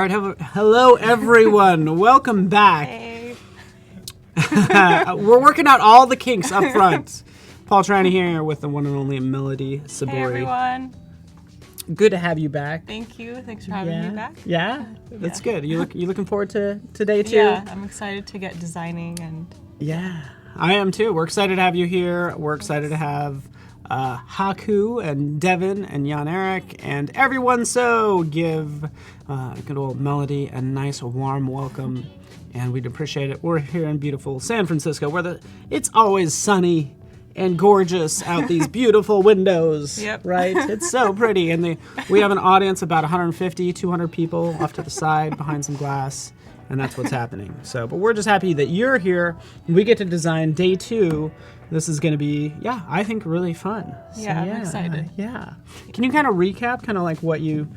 All right, hello everyone. Welcome back. Hey. We're working out all the kinks up front. Paul Trina here with the one and only Melody Sabouri. Hey everyone. Good to have you back. Thank you. Thanks for having me back. Yeah, that's good. You looking forward to today too? Yeah, I'm excited to get designing and. Yeah, I am too. We're excited to have you here. We're excited to have Haku and Devin and Jan Eric and everyone. So give good old Melody a nice warm welcome, and we'd appreciate it. We're here in beautiful San Francisco, where it's always sunny and gorgeous out these beautiful windows. Yep. Right? It's so pretty, and we have an audience about 150, 200 people off to the side behind some glass. And that's what's happening. So, but we're just happy that you're here. We get to design day 2. This is going to be, I think really fun. So, I'm excited. Yeah. Can you kind of recap kind of like what you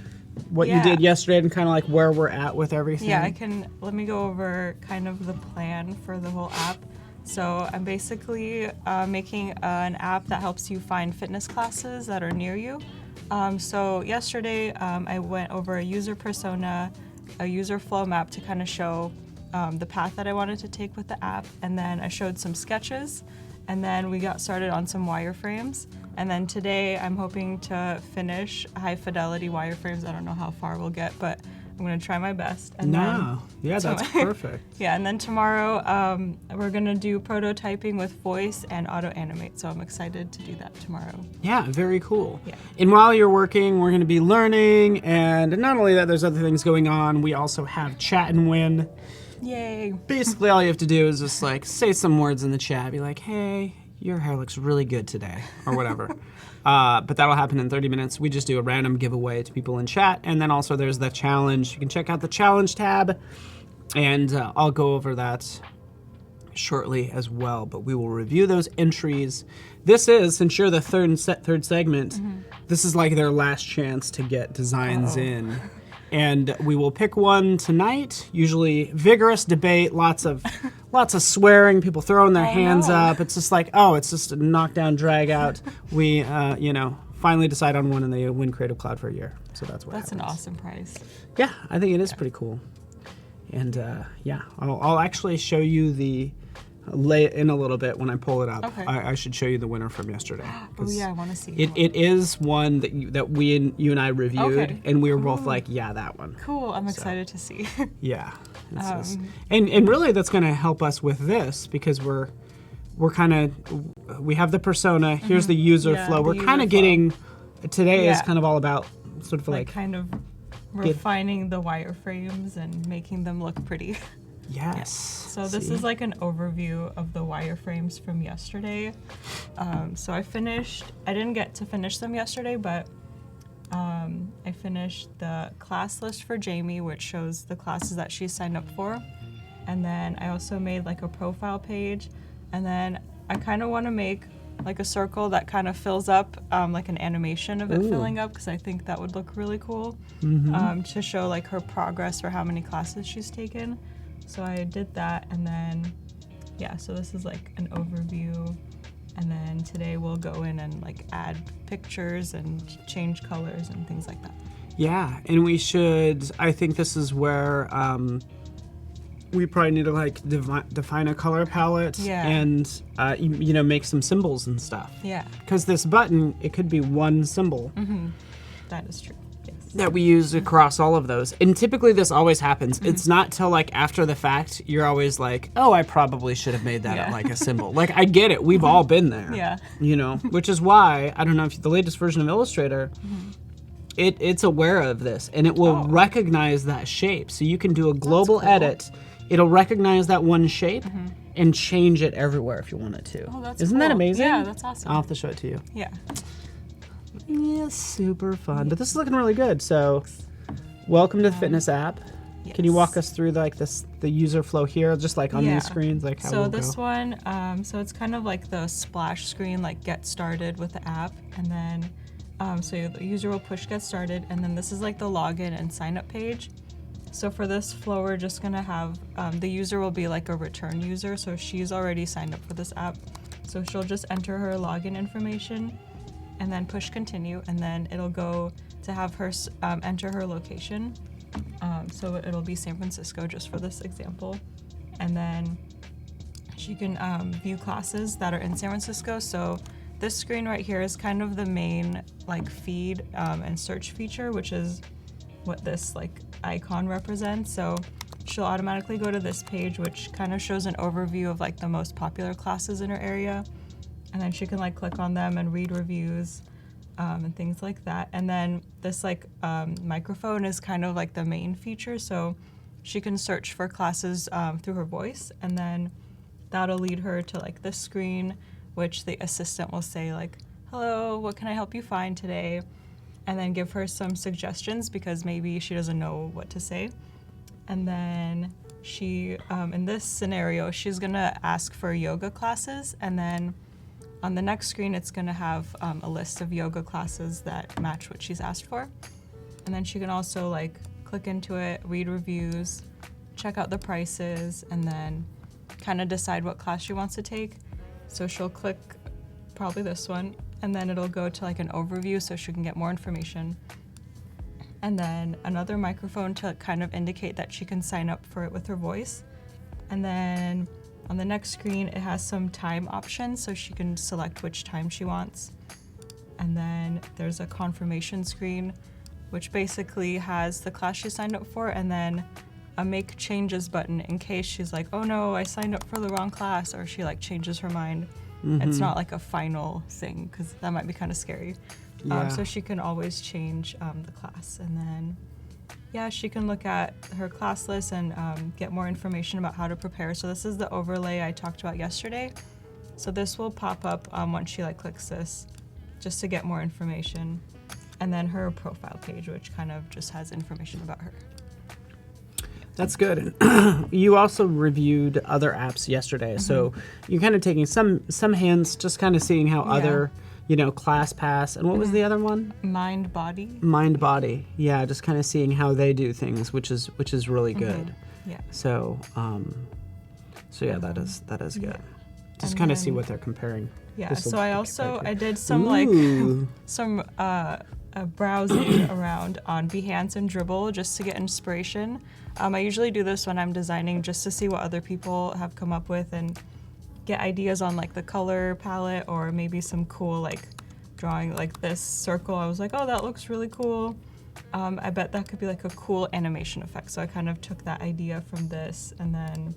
did yesterday and kind of like where we're at with everything? Yeah, I can. Let me go over kind of the plan for the whole app. So I'm basically making an app that helps you find fitness classes that are near you. So yesterday I went over a user persona, a user flow map to kind of show the path that I wanted to take with the app, and then I showed some sketches, and then we got started on some wireframes, and then today I'm hoping to finish high fidelity wireframes. I don't know how far we'll get, but I'm going to try my best. And that's perfect. Yeah, and then tomorrow we're going to do prototyping with voice and auto animate, so I'm excited to do that tomorrow. Yeah, very cool. Yeah. And while you're working, we're going to be learning, and not only that, there's other things going on. We also have chat and win. Yay. Basically, all you have to do is just like say some words in the chat, be like, hey, your hair looks really good today, or whatever. But that'll happen in 30 minutes. We just do a random giveaway to people in chat. And then also there's the challenge. You can check out the challenge tab. And I'll go over that shortly as well. But we will review those entries. This is, since you're the third segment, this is like their last chance to get designs in. And we will pick one tonight. Usually vigorous debate, lots of swearing, people throwing their hands up. It's just like, it's just a knockdown, drag out. We, finally decide on one, and they win Creative Cloud for a year. So that's what happens. That's an awesome prize. Yeah, I think it is pretty cool. And I'll actually show you the lay it in a little bit when I pull it up. Okay. I should show you the winner from yesterday. Oh yeah, I want to see it is one that you and I reviewed, and we were both like, yeah, that one. Cool, I'm excited to see. Yeah. And really that's going to help us with this, because we have the persona, here's the user flow. We're kind of getting, today is kind of all about sort of like kind of refining the wireframes and making them look pretty. Yes. So this is like an overview of the wireframes from yesterday. So I didn't get to finish them yesterday, but I finished the class list for Jamie, which shows the classes that she signed up for. And then I also made like a profile page. And then I kind of want to make like a circle that kind of fills up, like an animation of it filling up, because I think that would look really cool to show like her progress for how many classes she's taken. So I did that, and then, so this is like an overview, and then today we'll go in and like add pictures and change colors and things like that. Yeah, and I think this is where we probably need to like define a color palette and, make some symbols and stuff. Yeah. Because this button, it could be one symbol. Mm-hmm. That is true. That we use across all of those. And typically this always happens. It's not till like after the fact, you're always like, I probably should have made that like a symbol. Like, I get it. We've all been there. Yeah. Which is why, I don't know if the latest version of Illustrator, it's aware of this, and it will recognize that shape. So you can do a global edit. It'll recognize that one shape and change it everywhere if you want it to. Oh, that's Isn't that amazing? Yeah, that's awesome. I'll have to show it to you. Yeah. Yeah, super fun. But this is looking really good. So, welcome to the fitness app. Yes. Can you walk us through like the user flow here, just like on these screens, like how so we'll this go? One, so it's kind of like the splash screen, like get started with the app, and then so the user will push get started, and then this is like the login and sign up page. So for this flow, we're just gonna have the user will be like a return user, so she's already signed up for this app, so she'll just enter her login information and then push continue, and then it'll go to have her enter her location. So it'll be San Francisco just for this example. And then she can view classes that are in San Francisco. So this screen right here is kind of the main like feed and search feature, which is what this like icon represents. So she'll automatically go to this page, which kind of shows an overview of like the most popular classes in her area. And then she can like click on them and read reviews and things like that. And then this like microphone is kind of like the main feature. So she can search for classes through her voice, and then that'll lead her to like this screen, which the assistant will say like, hello, what can I help you find today? And then give her some suggestions because maybe she doesn't know what to say. And then she, in this scenario, she's gonna ask for yoga classes, and then on the next screen, it's gonna have a list of yoga classes that match what she's asked for. And then she can also like click into it, read reviews, check out the prices, and then kind of decide what class she wants to take. So she'll click probably this one, and then it'll go to like an overview so she can get more information. And then another microphone to kind of indicate that she can sign up for it with her voice. And then on the next screen, it has some time options, so she can select which time she wants. And then there's a confirmation screen, which basically has the class she signed up for, and then a make changes button in case she's like, oh no, I signed up for the wrong class, or she like changes her mind. It's not like a final thing, because that might be kind of scary. Yeah. So she can always change the class. And then, yeah, she can look at her class list and get more information about how to prepare. So this is the overlay I talked about yesterday. So this will pop up once she like clicks this, just to get more information. And then her profile page, which kind of just has information about her. That's good. And you also reviewed other apps yesterday, so you're kind of taking some hints, just kind of seeing how other, ClassPass, and what was the other one? Mind Body. Mind Body. Yeah, just kind of seeing how they do things, which is really good. Yeah. So, yeah, that is good. Yeah. Just And kind of see then- what they're comparing. Yeah. This will So I did some Ooh. some browsing around on Behance and Dribbble just to get inspiration. I usually do this when I'm designing just to see what other people have come up with and get ideas on like the color palette or maybe some cool like drawing, like this circle. I was like, oh, that looks really cool. I bet that could be like a cool animation effect. So I kind of took that idea from this, and then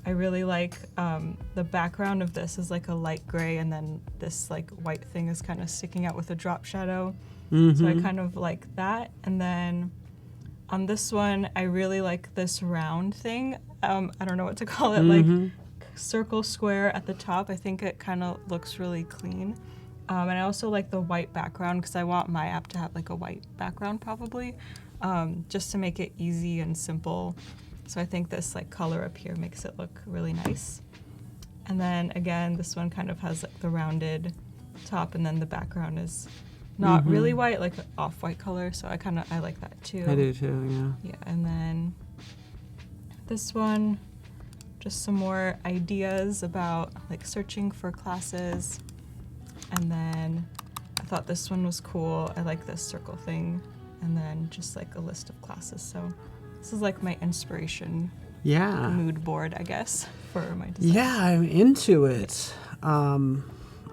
I really like the background of this is like a light gray, and then this like white thing is kind of sticking out with a drop shadow. So I kind of like that. And then on this one, I really like this round thing. I don't know what to call it, like circle square at the top. I think it kind of looks really clean. And I also like the white background because I want my app to have like a white background probably, just to make it easy and simple. So I think this like color up here makes it look really nice. And then again, this one kind of has like the rounded top, and then the background is not really white, like an off-white color. So I like that too. I do too, yeah. Yeah, and then this one, just some more ideas about like searching for classes. And then I thought this one was cool. I like this circle thing. And then just like a list of classes. So this is like my inspiration mood board, I guess, for my design. Yeah, I'm into it. I'm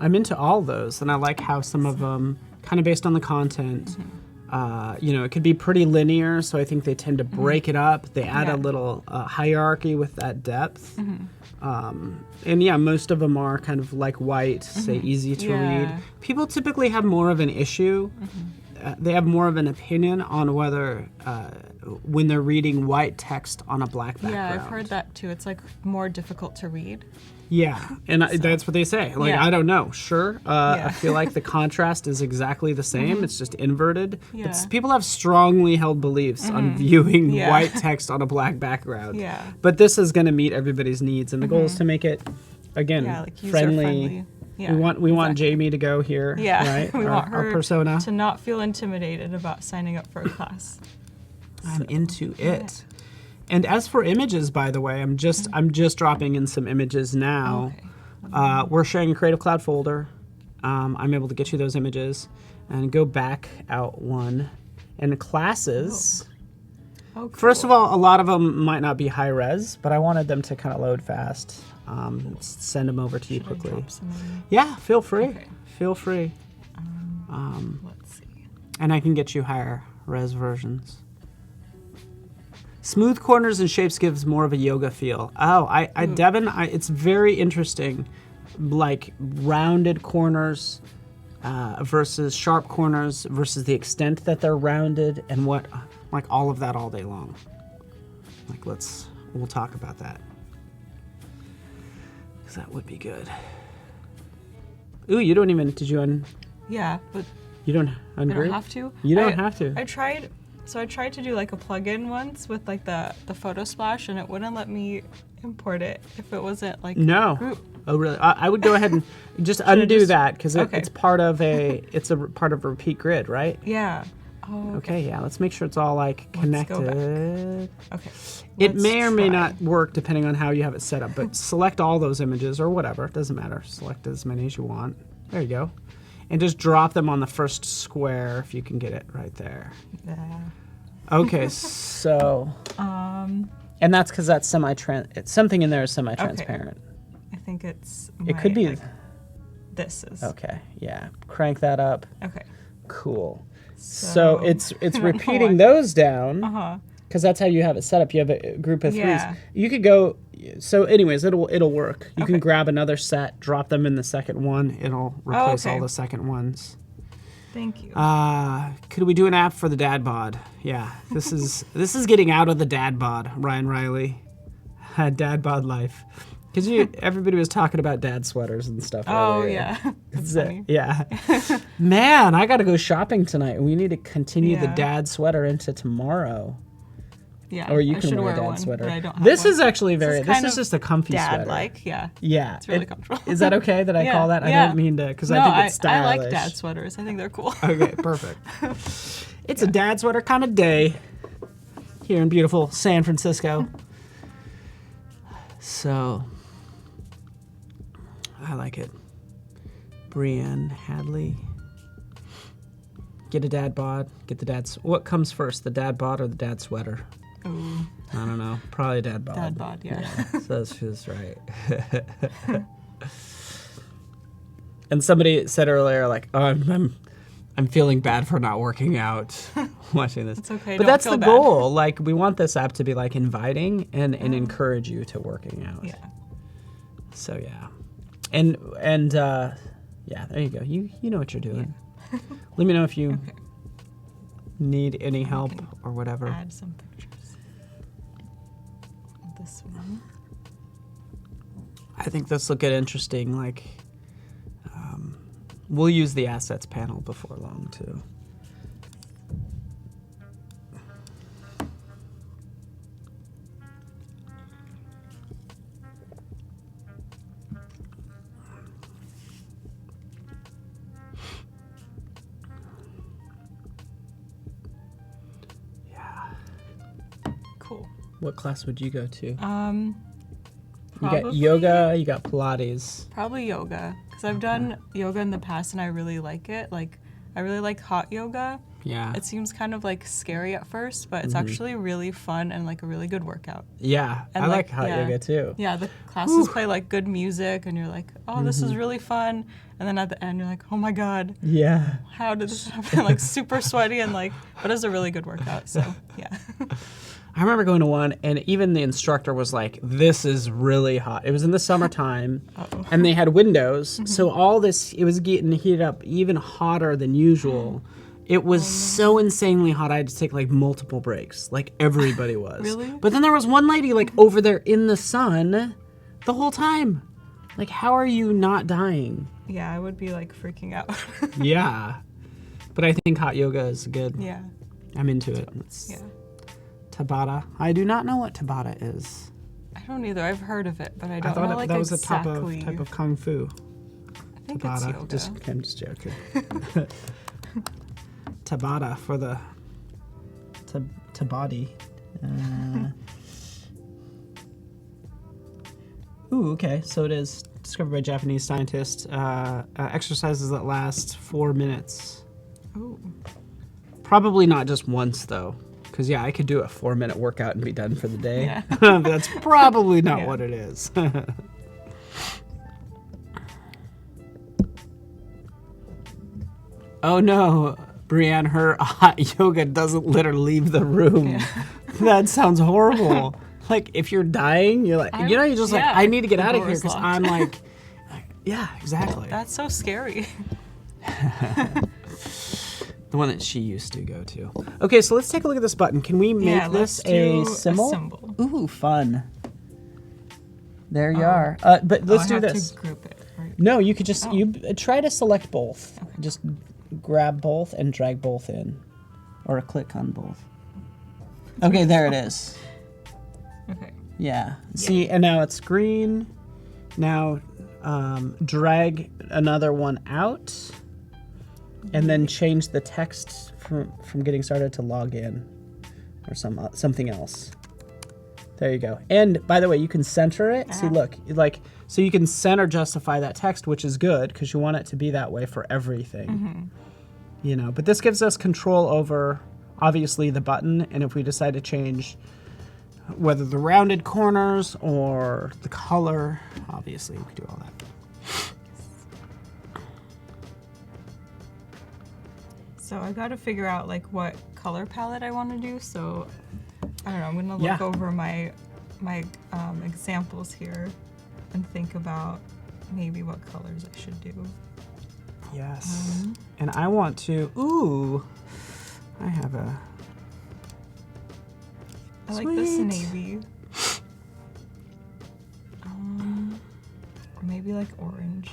into all those, and I like how some of them, kind of based on the content, it could be pretty linear, so I think they tend to break it up. They add a little hierarchy with that depth. And yeah, most of them are kind of like white, say easy to read. People typically have more of an issue. They have more of an opinion on whether when they're reading white text on a black background. Yeah, I've heard that too. It's like more difficult to read. Yeah, and that's what they say. Like, I don't know. Sure. I feel like the contrast is exactly the same. It's just inverted. Yeah. But people have strongly held beliefs on viewing white text on a black background. Yeah. But this is going to meet everybody's needs, and the goal is to make it, again, like friendly. Yeah, we want Jamie to go here. Yeah, right? we want her our persona to not feel intimidated about signing up for a class. I'm into it. And as for images, by the way, I'm just dropping in some images now. Okay. We're sharing a Creative Cloud folder. I'm able to get you those images and go back out one. And classes. Oh, cool. First of all, a lot of them might not be high res, but I wanted them to kind of load fast. Send them over to you Should I quickly. drop some in? Yeah, feel free. Okay. Feel free. Let's see. And I can get you higher res versions. Smooth corners and shapes gives more of a yoga feel. Oh, Devin, it's very interesting. Like rounded corners versus sharp corners versus the extent that they're rounded and what, like all of that all day long. Like we'll talk about that. Because that would be good. Ooh, you don't even, did you Yeah, but you don't I don't ungroup? have to. You don't have to. I tried to do like a plugin once with like the photo splash, and it wouldn't let me import it if it wasn't like No. group. Oh, really? I would go ahead and just undo that because Okay. it's part of a part of a repeat grid, right? Yeah. Oh, Okay, yeah. Let's make sure it's all like Let's go back. connected. okay. It Let's may or may try. not work depending on how you have it set up, but select all those images or whatever. It doesn't matter. Select as many as you want. There you go. And just drop them on the first square if you can get it right there. Yeah. Okay, so. And that's because that's something in there is semi-transparent. I think it's. It could be. This is. Okay, yeah. Crank that up. Okay. Cool. So it's I don't know repeating why. those down Uh-huh. because that's how you have it set up. You have a group of Yeah. threes. You could go. So, anyways, it'll work. You can Okay. grab another set, drop them in the second one. It'll replace okay. all the second ones. Thank you. Could we do an app for the dad bod? Yeah, this is getting out of the dad bod. Ryan Riley, dad bod life, because everybody was talking about dad sweaters and stuff. oh earlier. yeah. That's So, funny. yeah. Man, I got to go shopping tonight. We need to continue the Yeah. dad sweater into tomorrow. Yeah. Or you I can should wear a dad one, sweater. But I don't have This one. is actually This this kind is of just a comfy sweater. Dad-like, yeah. Yeah. It's really comfortable. Is that okay that I Yeah, call that? I yeah. don't mean to, because No, I think it's stylish. I like dad sweaters. I think they're cool. Okay, perfect. It's a dad sweater kind of day here in beautiful San Francisco. So, I like it. Brienne Hadley. Get a dad bod. Get the dad's. What comes first, the dad bod or the dad sweater? Ooh, I don't know. Probably dad bod. dad bod, yeah. So that's just right. And somebody said earlier, like, "Oh, I'm feeling bad for not working out watching this." It's okay, but don't that's feel the bad. goal. Like, we want this app to be like inviting and encourage you to working out. Yeah. So yeah, and yeah, there you go. You know what you're doing. Let me know if you need any help or whatever. Add some pictures. This one. I think this will get interesting. Like, we'll use the assets panel before long too. Cool. What class would you go to? You got Probably- yoga, you got Pilates. Probably yoga, because I've done yoga in the past and I really like it. Like, I really like hot yoga. Yeah. It seems kind of like scary at first, but it's actually really fun and like a really good workout. Yeah, And I like, like hot yeah. yoga too. Yeah, the classes play like good music and you're like, oh, this is really fun. And then at the end, you're like, oh my God, Yeah. how did this happen? Like super sweaty and like, but it's a really good workout. So yeah. I remember going to one, and even the instructor was like, "This is really hot." It was in the summertime, and they had windows, so all this, it was getting heated up even hotter than usual. It was so insanely hot. I had to take like multiple breaks, like everybody was. Really? But then there was one lady like over there in the sun the whole time. Like, how are you not dying? Yeah, I would be like freaking out. Yeah, but I think hot yoga is good. Yeah. I'm into it. It's Yeah. Tabata. I do not know what Tabata is. I don't either. I've heard of it, but I I don't thought know like that was exactly. a type of kung fu. I think it's Tabata. yoga. I'm just joking. Tabata for the Tabati. Ooh, okay. So it is discovered by Japanese scientists. Exercises that last 4 minutes. Ooh. Probably not just once though, Because, yeah, I could do a 4-minute workout and be done for the day. Yeah. But that's probably not Yeah. what it is. Oh, no. Brienne, her hot yoga doesn't let her leave the room. Yeah. That sounds horrible. Like, if you're dying, you're like, you're just like, yeah, I need to get the out of here door's because locked. I'm like, yeah, exactly. That's so scary. The one that she used to go to. Okay, so let's take a look at this button. Can we make this a symbol? symbol. Ooh, fun. There you are. But let's do I have this. to group it, right? No, you could just you try to select both. Okay. Just grab both and drag both in, or click on both. Okay, there it is. Okay. Yeah. See, and now it's green. Now drag another one out, and then change the text from getting started to log in, or something else. There you go. And by the way, you can center it. See, look, so you can center justify that text, which is good because you want it to be that way for everything. But this gives us control over, obviously, the button. And if we decide to change whether the rounded corners or the color, obviously, we can do all that. So I got to figure out what color palette I want to do. So I don't know. I'm gonna look over my examples here and think about maybe what colors I should do. Yes. And I want to. Ooh, I have a. I like this navy. Or maybe orange.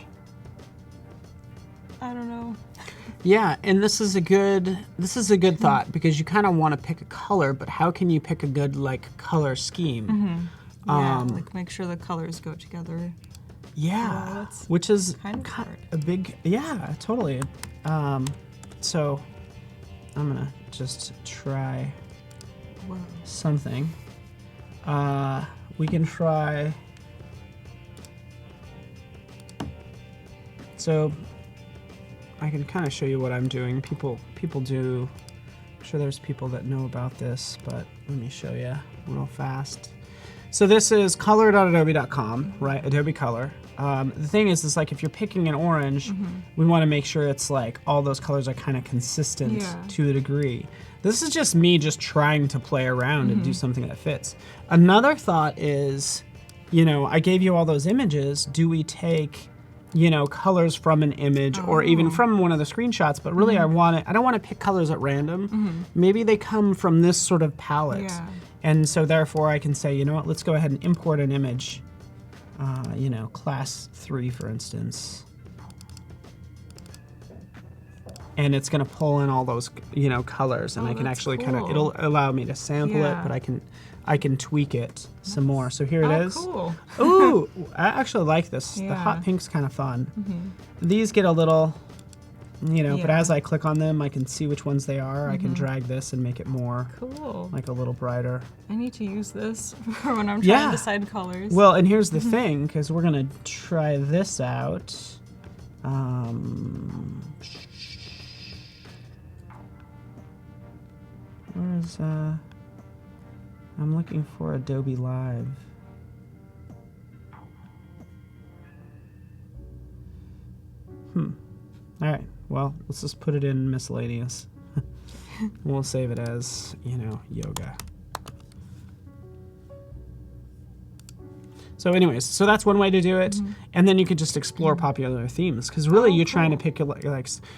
I don't know. Yeah, and this is a good thought because you kind of want to pick a color, but how can you pick a good color scheme? Yeah, make sure the colors go together. Yeah, well, which is kind of hard. a big totally. So I'm gonna just try something. We can try. So I can kind of show you what I'm doing. People do. I'm sure there's people that know about this, but let me show you real fast. So this is color.adobe.com, right? Adobe Color. The thing is if you're picking an orange, we want to make sure it's all those colors are kind of consistent to a degree. This is just me trying to play around and do something that fits. Another thought is, I gave you all those images. Do we take colors from an image or even from one of the screenshots, but really I don't want to pick colors at random. Maybe they come from this sort of palette. Yeah. And so therefore I can say, you know what, let's go ahead and import an image, class 3, for instance. And it's going to pull in all those, colors, and I can actually it'll allow me to sample it, but I can tweak it some more. So here it is. Cool. Ooh, I actually like this. The hot pink's kind of fun. These get a little, but as I click on them, I can see which ones they are. I can drag this and make it more Cool. a little brighter. I need to use this for when I'm trying to decide colors. Well, and here's the thing, because we're going to try this out. Where's, I'm looking for Adobe Live. All right, well, let's just put it in miscellaneous. We'll save it as, yoga. So anyways, so that's one way to do it. And then you could just explore popular themes, because really you're trying to pick,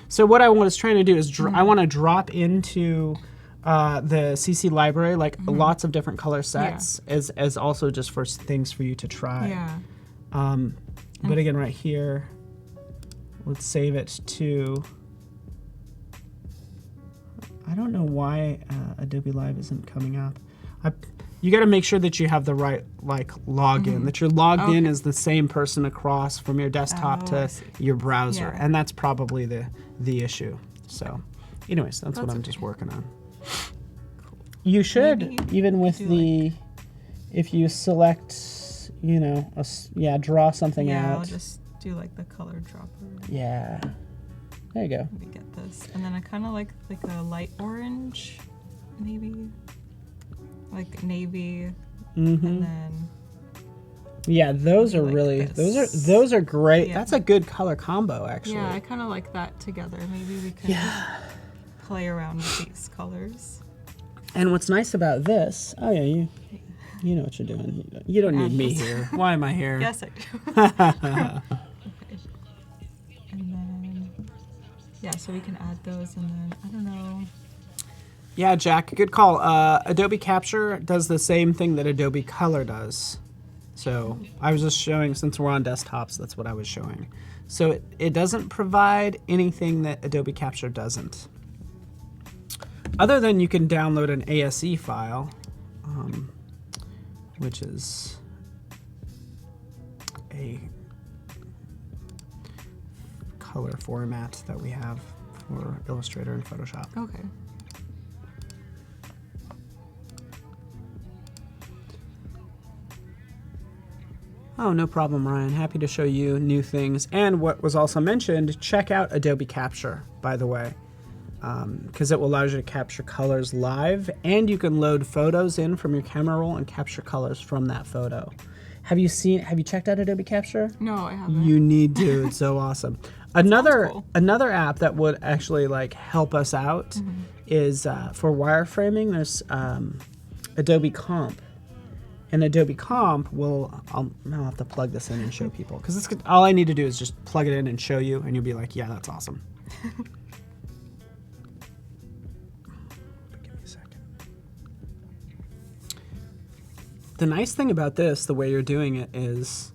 so what I was trying to do is I want to drop into the CC library, lots of different color sets, as also just for things for you to try. Yeah. But again, right here, let's save it to, I don't know why Adobe Live isn't coming up. You got to make sure that you have the right login, that you're logged in as the same person across from your desktop to your browser, and that's probably the issue. So, anyways, that's what I'm just working on. You should, even with the, if you select, draw something out. I'll just do the color dropper. Yeah. There you go. Let me get this. And then I kind of like a light orange, maybe. like navy, Mm-hmm. and then Yeah, those are like really this. those are great. Yeah. That's a good color combo, actually. yeah, I kind of like that together. Maybe we can play around with these colors. And what's nice about this? Oh yeah, you know what you're doing. You don't need me here. Why am I here? Yes, I do. Okay. And then, yeah, so we can add those, and then, I don't know. Yeah, Jack, good call. Adobe Capture does the same thing that Adobe Color does. So I was just showing, since we're on desktops, that's what I was showing. So it doesn't provide anything that Adobe Capture doesn't. Other than you can download an ASE file, which is a color format that we have for Illustrator and Photoshop. Okay. Oh, no problem, Ryan. Happy to show you new things. And what was also mentioned, check out Adobe Capture, by the way, because it will allow you to capture colors live, and you can load photos in from your camera roll and capture colors from that photo. Have you checked out Adobe Capture? No, I haven't. You need to. It's so awesome. Another cool. another app that would actually like help us out is for wireframing. There's Adobe Comp, and Adobe Comp I'll have to plug this in and show people, because all I need to do is just plug it in and show you, and you'll be like, yeah, that's awesome. Give me a second. The nice thing about this, the way you're doing it, is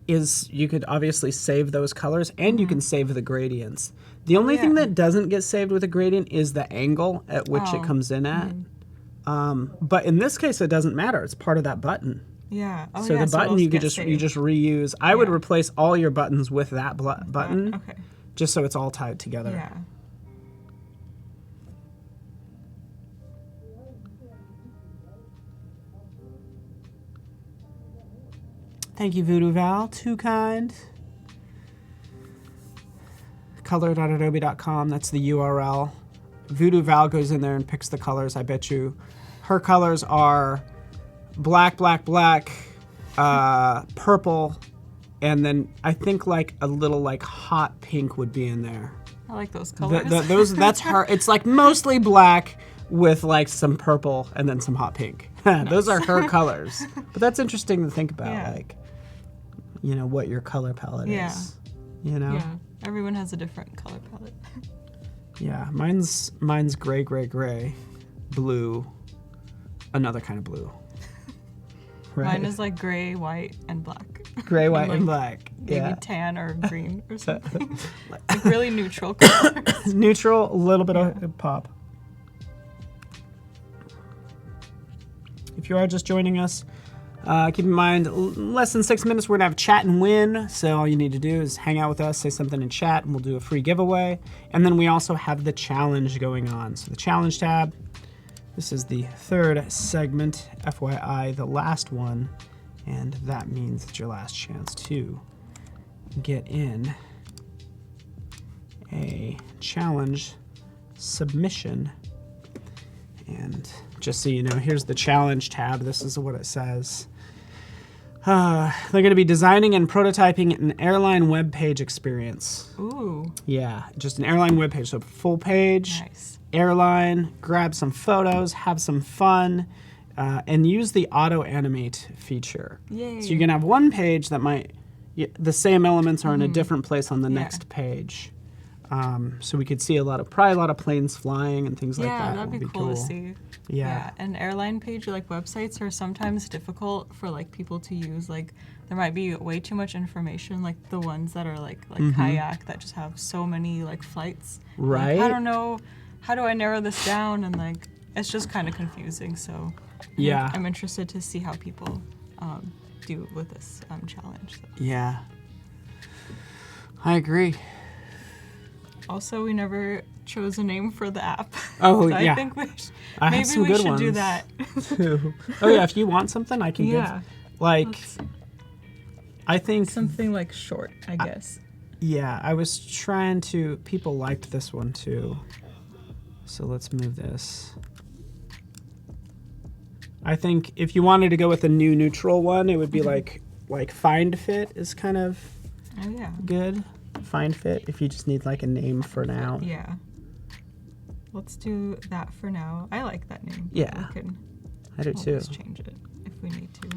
you could obviously save those colors, and you can save the gradients. The only thing that doesn't get saved with a gradient is the angle at which it comes in at. But in this case, it doesn't matter. It's part of that button. Yeah. Oh, So yeah, the button those you could get you just reuse. I would replace all your buttons with that button, Okay. just so it's all tied together. Yeah. Thank you, Voodoo Val. Too kind. Color.adobe.com. That's the URL. Voodoo Val goes in there and picks the colors. I bet you her colors are black, black, black, purple, and then I think like a little like hot pink would be in there. I like those colors. That's her. It's like mostly black with like some purple and then some hot pink. Those are her colors. But that's interesting to think about, like, you know, what your color palette is. You know? Yeah. Everyone has a different color palette. Yeah, mine's gray, gray, gray, blue, another kind of blue. Right? Mine is like gray, white, and black. Gray, white, like and black. Maybe tan or green or something. Like really neutral colors. Neutral, a little bit of pop. If you are just joining us, keep in mind, less than 6 minutes, we're gonna have chat and win. So all you need to do is hang out with us, say something in chat, and we'll do a free giveaway. And then we also have the challenge going on. So the challenge tab, this is the third segment, FYI, the last one. And that means it's your last chance to get in a challenge submission. And just so you know, here's the challenge tab. This is what it says. They're going to be designing and prototyping an airline web page experience. Ooh. Yeah, just an airline web page. So full page, Nice. airline, grab some photos, have some fun, and use the auto animate feature. Yay. So you can have one page that the same elements are in a different place on the next page. So we could see probably a lot of planes flying and things like that. Yeah, that'd be cool to see. Yeah. An airline page, like websites, are sometimes difficult for like people to use. Like there might be way too much information, like the ones that are like kayak that just have so many like flights. Right. Like, I don't know, how do I narrow this down? And like it's just kind of confusing. So Yeah. I'm interested to see how people do with this challenge. So. Yeah. I agree. Also, we never chose a name for the app. Oh, so yeah. I think Maybe we should do that. Too. Oh yeah, if you want something, I can give. Like, I think Something like short, I guess. Yeah, I was trying to. People liked this one too. So let's move this. I think if you wanted to go with a new neutral one, it would be like Find Fit is kind of good. Find Fit if you just need like a name for now. Yeah. Let's do that for now. I like that name. Yeah. We can I do too. always change it if we need to.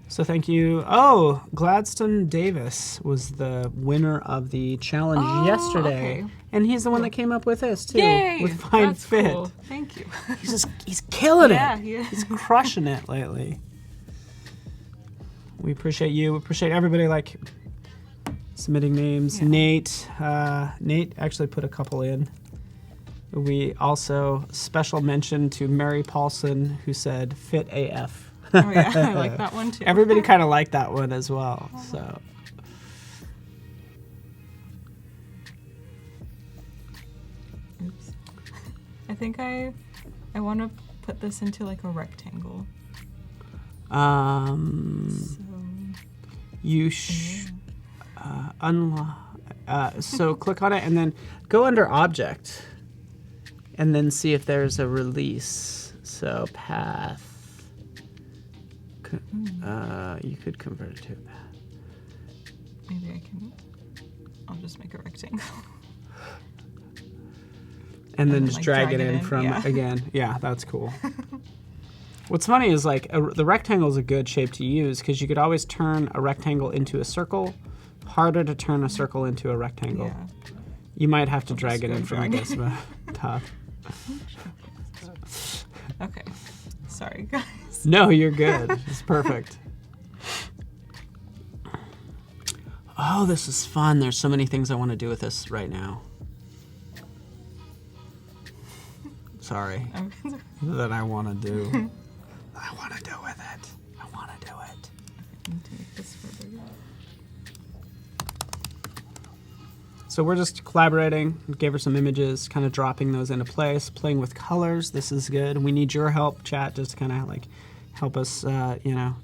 So thank you. Oh, Gladstone Davis was the winner of the challenge yesterday. Okay. And he's the one that came up with this too. Yay! With Find That's Fit. cool. Thank you. He's killing it. Yeah, he is. He's crushing it lately. We appreciate you. We appreciate everybody like submitting names. Yeah. Nate actually put a couple in. We also special mention to Mary Paulson who said Fit AF. Oh yeah, I like that one too. Everybody kind of liked that one as well. So. Oops. I think I want to put this into like a rectangle. So, You so click on it and then go under Object, and then see if there's a release. So path. You could convert it to a path. maybe I'll just make a rectangle. And then then, just like, drag it in from again. Yeah, that's cool. What's funny is like the rectangle is a good shape to use because you could always turn a rectangle into a circle. Harder to turn a circle into a rectangle. Yeah. You might have to drag just it go in from drag this top. Okay. Sorry, guys. No, you're good. It's perfect. Oh, this is fun. There's so many things I want to do with this right now. Sorry. That I want to do. I want to do with it. I want to do it. I need to make this further. So we're just collaborating. Gave her some images, kind of dropping those into place, playing with colors. This is good. We need your help, chat, just to kind of like help us,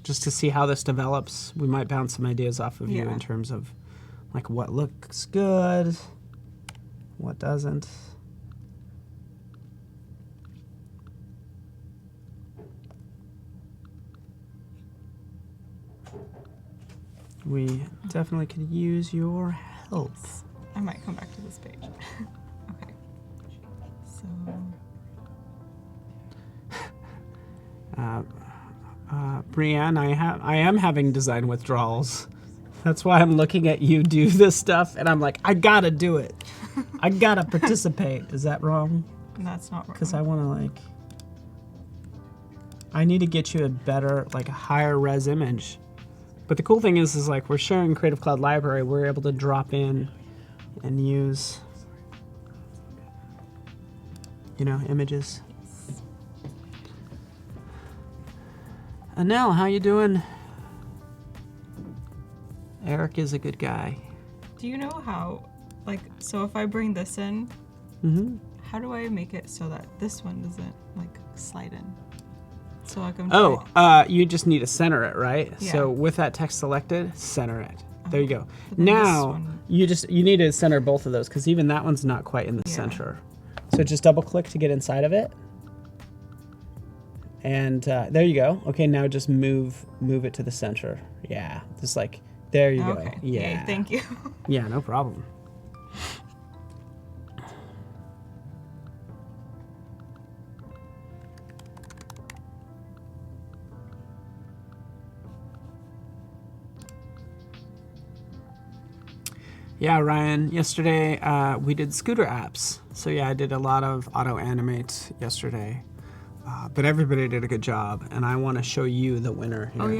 just to see how this develops. We might bounce some ideas off of you in terms of like what looks good, what doesn't. We definitely could use your help. I might come back to this page. Okay. So. Brianne, I am having design withdrawals. That's why I'm looking at you do this stuff, and I'm like, I gotta do it. I gotta participate. Is that wrong? That's not wrong. Because I want to like. I need to get you a better, like a higher res image. But the cool thing is like we're sharing Creative Cloud Library. We're able to drop in and use, images. Anel, how you doing? Eric is a good guy. Do you know how, so if I bring this in, how do I make it so that this one doesn't, slide in? So, I'm you just need to center it, right? Yeah. So with that text selected, center it. There you go. then Now, this you need to center both of those because even that one's not quite in the center. So just double click to get inside of it. And there you go. Okay, now just move it to the center. Yeah, just there you go. Yeah. Yay, thank you. Yeah, no problem. Yeah, Ryan, yesterday we did scooter apps. So yeah, I did a lot of auto animate yesterday. But everybody did a good job, and I want to show you the winner here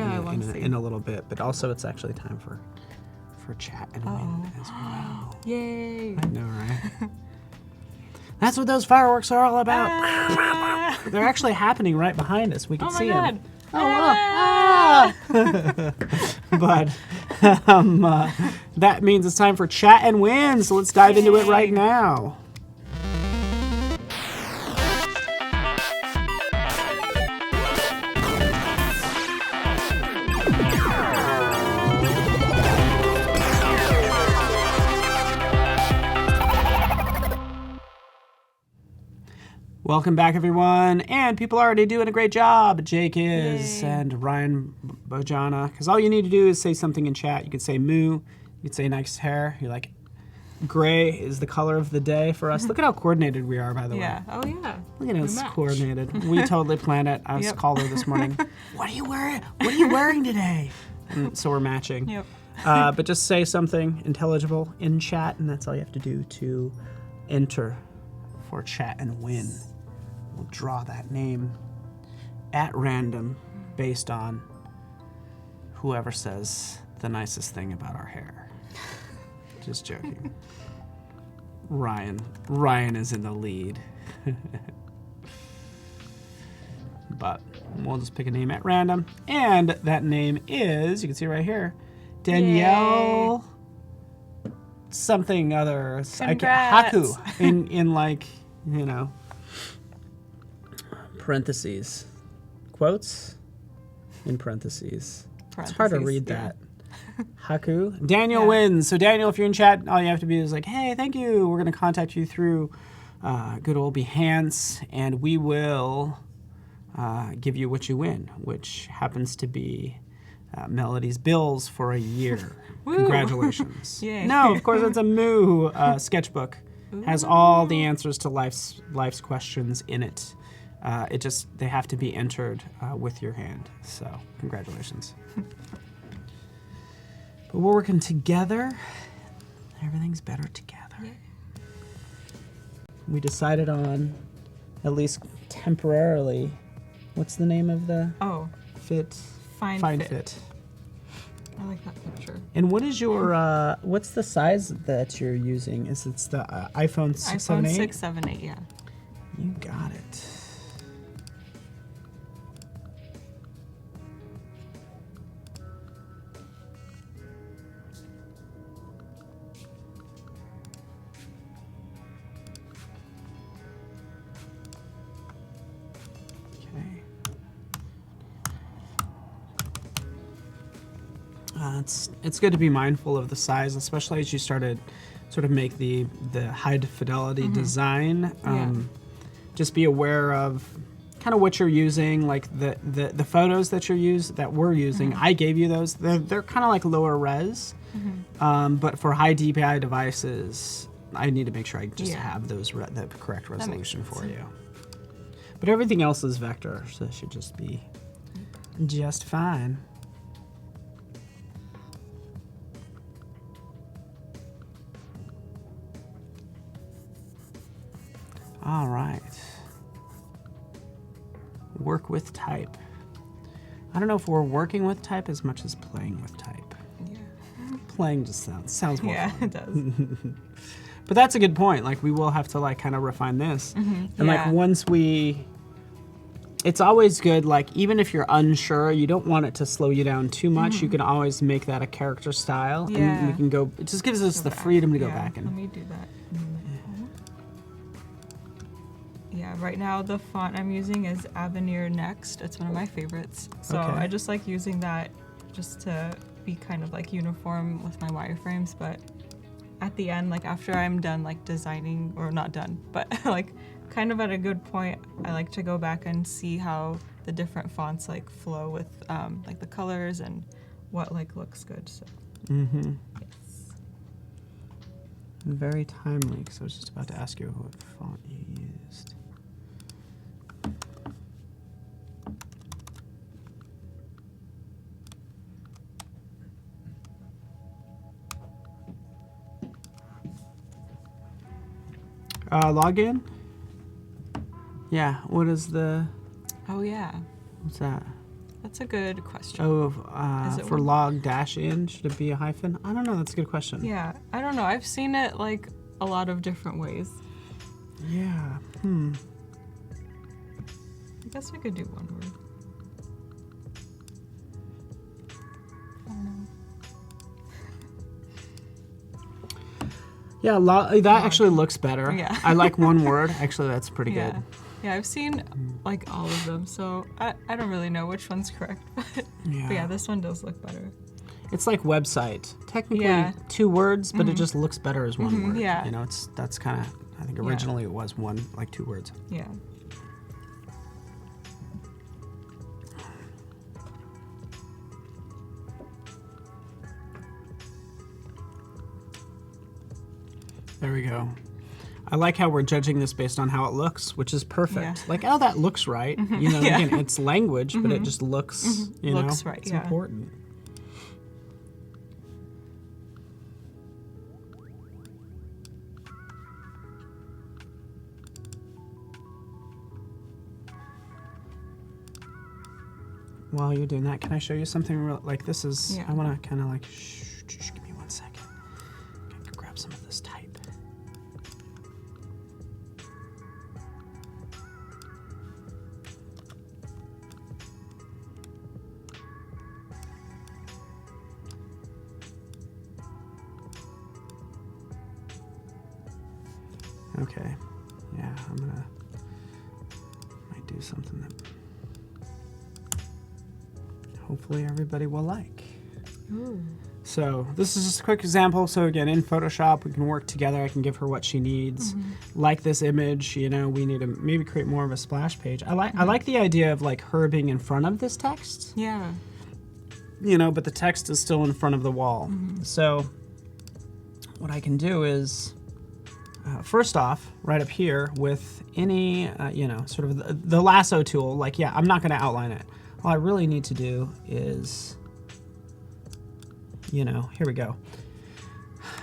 in a little bit. But also, it's actually time for chat and win as well. Yay! I know, right? That's what those fireworks are all about. They're actually happening right behind us. We can see them. Oh, but that means it's time for chat and win. So let's dive into it right now. Welcome back, everyone. And people are already doing a great job. Jake is, Yay. and Ryan Bojana. Because all you need to do is say something in chat. You could say moo. You could say nice hair. You're like, gray is the color of the day for us. Look at how coordinated we are, by the way. Yeah. Oh yeah. Look at us match. coordinated. We totally planned it. I was Yep. called her this morning. What are you wearing? What are you wearing today? And so we're matching. Yep. But just say something intelligible in chat, and that's all you have to do to enter for chat and win. We'll draw that name at random based on whoever says the nicest thing about our hair. Just joking. Ryan is in the lead. But we'll just pick a name at random. And that name is, you can see right here, Danielle something other. Congrats. Haku in like, you know, parentheses. Quotes in parentheses. It's hard to read yeah. that. Haku. Daniel wins. So Daniel, if you're in chat, all you have to be is like, hey, thank you. We're going to contact you through good old Behance, and we will give you what you win, which happens to be Melody's bills for a year. Congratulations. Yay. No, of course, it's a Moo sketchbook. Has all the answers to life's questions in it. They have to be entered with your hand. So congratulations. But we're working together. Everything's better together. Yeah. We decided on, at least temporarily, what's the name of the fit? Find Fit. Fit. I like that picture. And what is your, what's the size that you're using? It's the iPhone 6, 7, 8? iPhone 6, 7, 8, yeah. You got it. It's good to be mindful of the size, especially as you started sort of make the high fidelity design. Just be aware of kind of what you're using, like the photos that we're using. I gave you those. They're kind of like lower res, but for high DPI devices, I need to make sure I just have those the correct resolution for you. But everything else is vector, so it should just be just fine. All right. Work with type. I don't know if we're working with type as much as playing with type. Yeah. Playing just sounds more fun. It does. But that's a good point. Like, we will have to like kind of refine this. And like once it's always good, like even if you're unsure, you don't want it to slow you down too much. You can always make that a character style. And we can go, it just gives us the freedom to go back and. Let me do that. Yeah, right now the font I'm using is Avenir Next. It's one of my favorites. So I just like using that just to be kind of like uniform with my wireframes. But at the end, like after I'm done like designing, or not done, but like kind of at a good point, I like to go back and see how the different fonts like flow with like the colors and what like looks good. So. Yes. Very timely, because I was just about to ask you what font you used. Login? Yeah, what is the... Oh yeah. What's that? That's a good question. Oh, for one? log dash in, should it be a hyphen? I don't know, that's a good question. Yeah, I don't know. I've seen it like a lot of different ways. Yeah, I guess we could do one word. I don't know. Yeah, that actually looks better. Yeah. I like one word. Actually, that's pretty good. Yeah, I've seen like all of them, so I don't really know which one's correct, but yeah, this one does look better. It's like website. Technically 2 words, but it just looks better as one word. Yeah. You know, that's kind of, I think originally it was 2 words. Yeah. There we go. I like how we're judging this based on how it looks, which is perfect. Yeah. Like, oh, that looks right. You know, Yeah. again, it's language, but it just looks, you know, Looks right, it's yeah. important. While you're doing that, can I show you something real, like this is, Yeah. I want to kind of like, give me 1 second. I can grab some of this type. Okay, yeah, might do something that hopefully everybody will like. Ooh. So this is just a quick example. So again, in Photoshop, we can work together. I can give her what she needs. Like this image, you know, we need to maybe create more of a splash page. I like the idea of like her being in front of this text, Yeah. you know, but the text is still in front of the wall. So what I can do is, first off, right up here with any, you know, sort of the lasso tool, like, yeah, I'm not going to outline it. All I really need to do is, you know, here we go.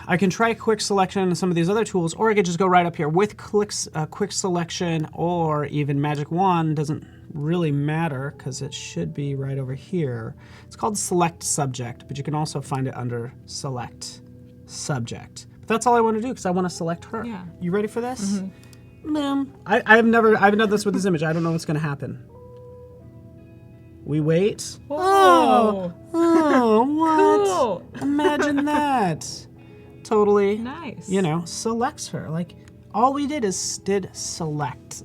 I can try quick selection and some of these other tools, or I could just go right up here with quick selection, or even magic wand, doesn't really matter because it should be right over here. It's called select subject, but you can also find it under select subject. But that's all I want to do because I want to select her. Yeah. You ready for this? Ma'am, I haven't done this with this image. I don't know what's going to happen. We wait. Whoa. Oh, what? Cool. Imagine that. Totally, Nice. you know, selects her. Like, all we did is select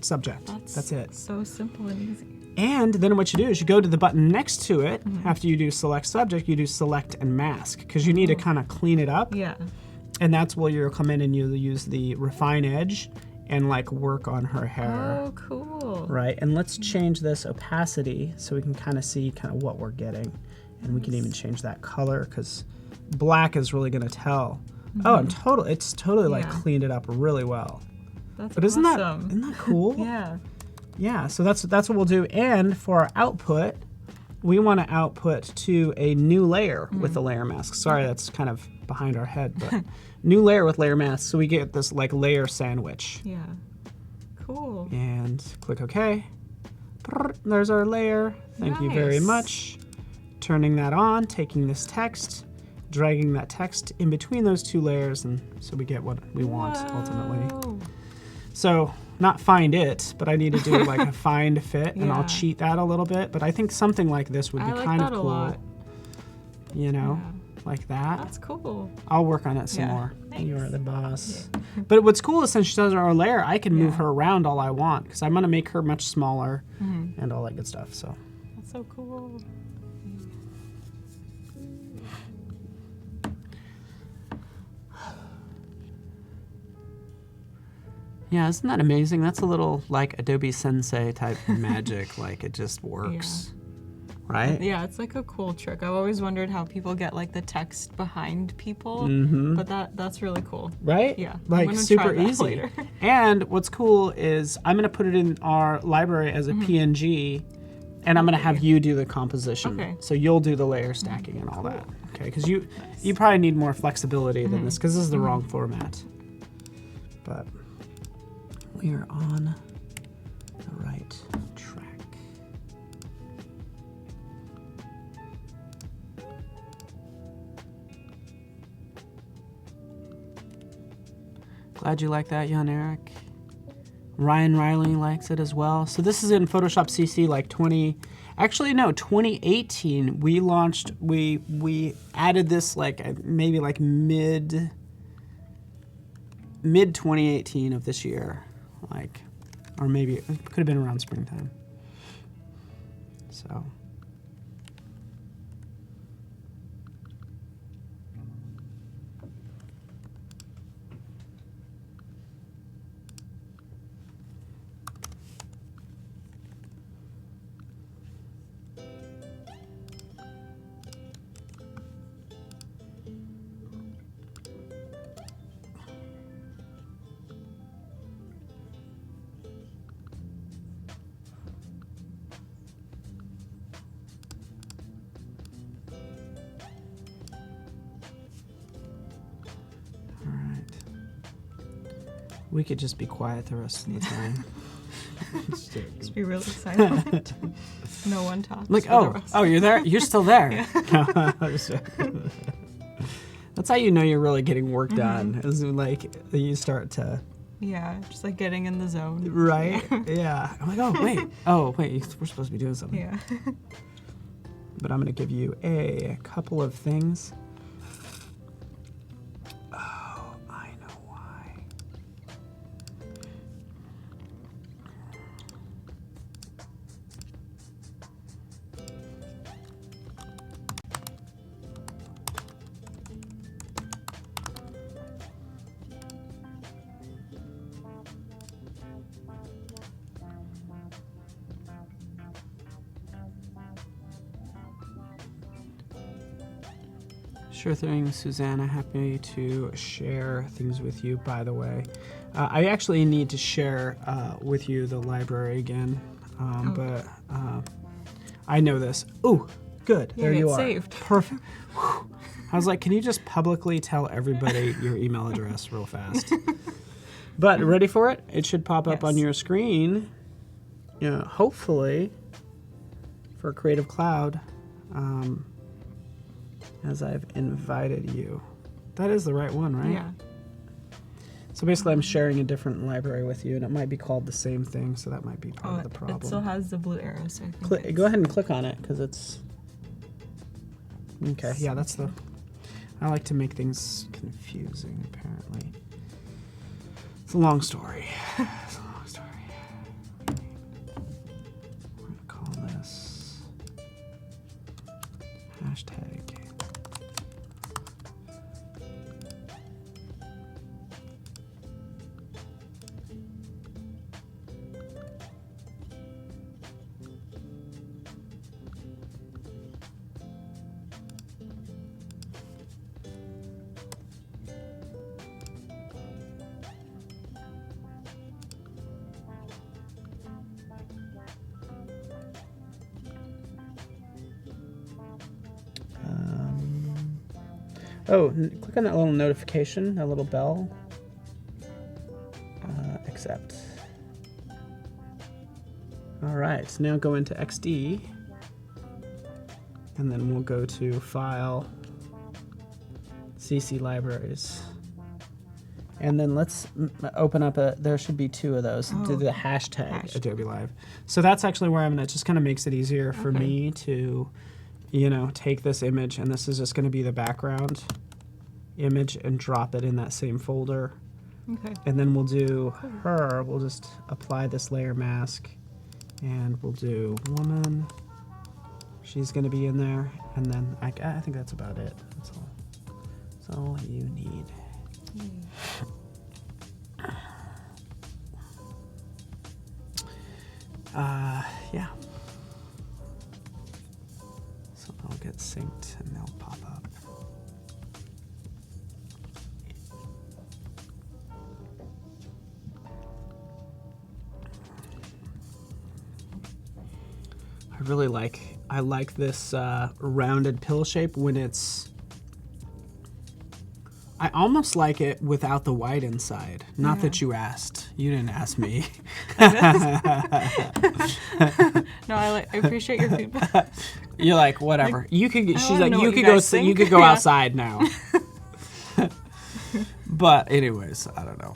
subject. That's it. So simple and easy. And then what you do is you go to the button next to it. After you do select subject, you do select and mask because you need to kind of clean it up. Yeah. And that's where you'll come in and you'll use the refine edge and like work on her hair. Oh, cool. Right, and let's change this opacity so we can kind of see kind of what we're getting. And we can even change that color because black is really going to tell. Oh, and it's totally like Yeah. cleaned it up really well. That's But awesome. isn't that cool? Yeah. Yeah, so that's what we'll do. And for our output, we want to output to a new layer with the layer mask. Sorry, that's kind of behind our head, but new layer with layer mask. So we get this like layer sandwich. Yeah. Cool. And click OK. There's our layer. Thank you very Nice. much. Turning that on, taking this text, dragging that text in between those two layers, and so we get what we want ultimately. Whoa. So not find it, but I need to do like a find fit, and I'll Yeah. cheat that a little bit. But I think something like this would be I like kind of that a cool. lot. You know, Yeah. like that. That's cool. I'll work on it some Yeah. more. You are Thanks. the boss. But what's cool is since she does her layer, I can move Yeah. her around all I want because I'm going to make her much smaller and all that good stuff. So That's so cool. yeah, isn't that amazing? That's a little like Adobe Sensei type magic. Like it just works, right? Yeah, it's like a cool trick. I've always wondered how people get like the text behind people, but that's really cool. Right? Yeah, I'm Like gonna super try that easy. later. And what's cool is I'm gonna put it in our library as a PNG, and I'm gonna have you do the composition. Okay. So you'll do the layer stacking and all that. Okay, because you probably need more flexibility than this because this is the wrong format. But we are on the right track. Glad you like that, Jan Eric. Ryan Riley likes it as well. So this is in Photoshop CC like 2018. We launched, we added this like maybe like mid 2018 of this year. Like, or maybe it could have been around springtime. So. We could just be quiet the rest of the time. Just be really silent. No one talks. Like, for the oh, rest. you're there? You're still there. Yeah. That's how you know you're really getting work done. Is like you start to. Yeah, just like getting in the zone. Right? Yeah. I'm like, oh wait, we're supposed to be doing something. Yeah. But I'm going to give you a couple of things. Oh, I know why. Sure thing, Susanna. Happy to share things with you, by the way. I actually need to share with you the library again, but I know this. Ooh, good. Yeah, there you it's are. saved. Perfect. Whew. I was like, can you just publicly tell everybody your email address real fast? But ready for it? It should pop up on Yes. your screen. Yeah, hopefully for Creative Cloud. As I've invited you. That is the right one, right? Yeah. So basically I'm sharing a different library with you, and it might be called the same thing, so that might be part of the problem. It still has the blue arrows, so I think Go ahead and click on it, because it's... Okay, yeah, that's the... I like to make things confusing, apparently. It's a long story. It's a long story. We're going to call this... hashtag... click on that little notification, that little bell. Accept. All right, so now go into XD, and then we'll go to File, CC Libraries. And then let's open up there should be two of those. Do the hashtag Adobe Live. So that's actually where I'm gonna, it just kind of makes it easier for me to, take this image, and this is just gonna be the background image, and drop it in that same folder. Okay. And then we'll do her, we'll just apply this layer mask, and we'll do woman. She's gonna be in there, and then I think that's about it. That's all you need. Yeah. So they'll get synced and they'll pop up. I like this rounded pill shape when it's, I almost like it without the white inside. Not that you asked. You didn't ask me. No, I appreciate your feedback. You're like, whatever. Like, you could. She's wanna like, know you what could you go. guys think. You could go Yeah. outside now. But anyways, I don't know.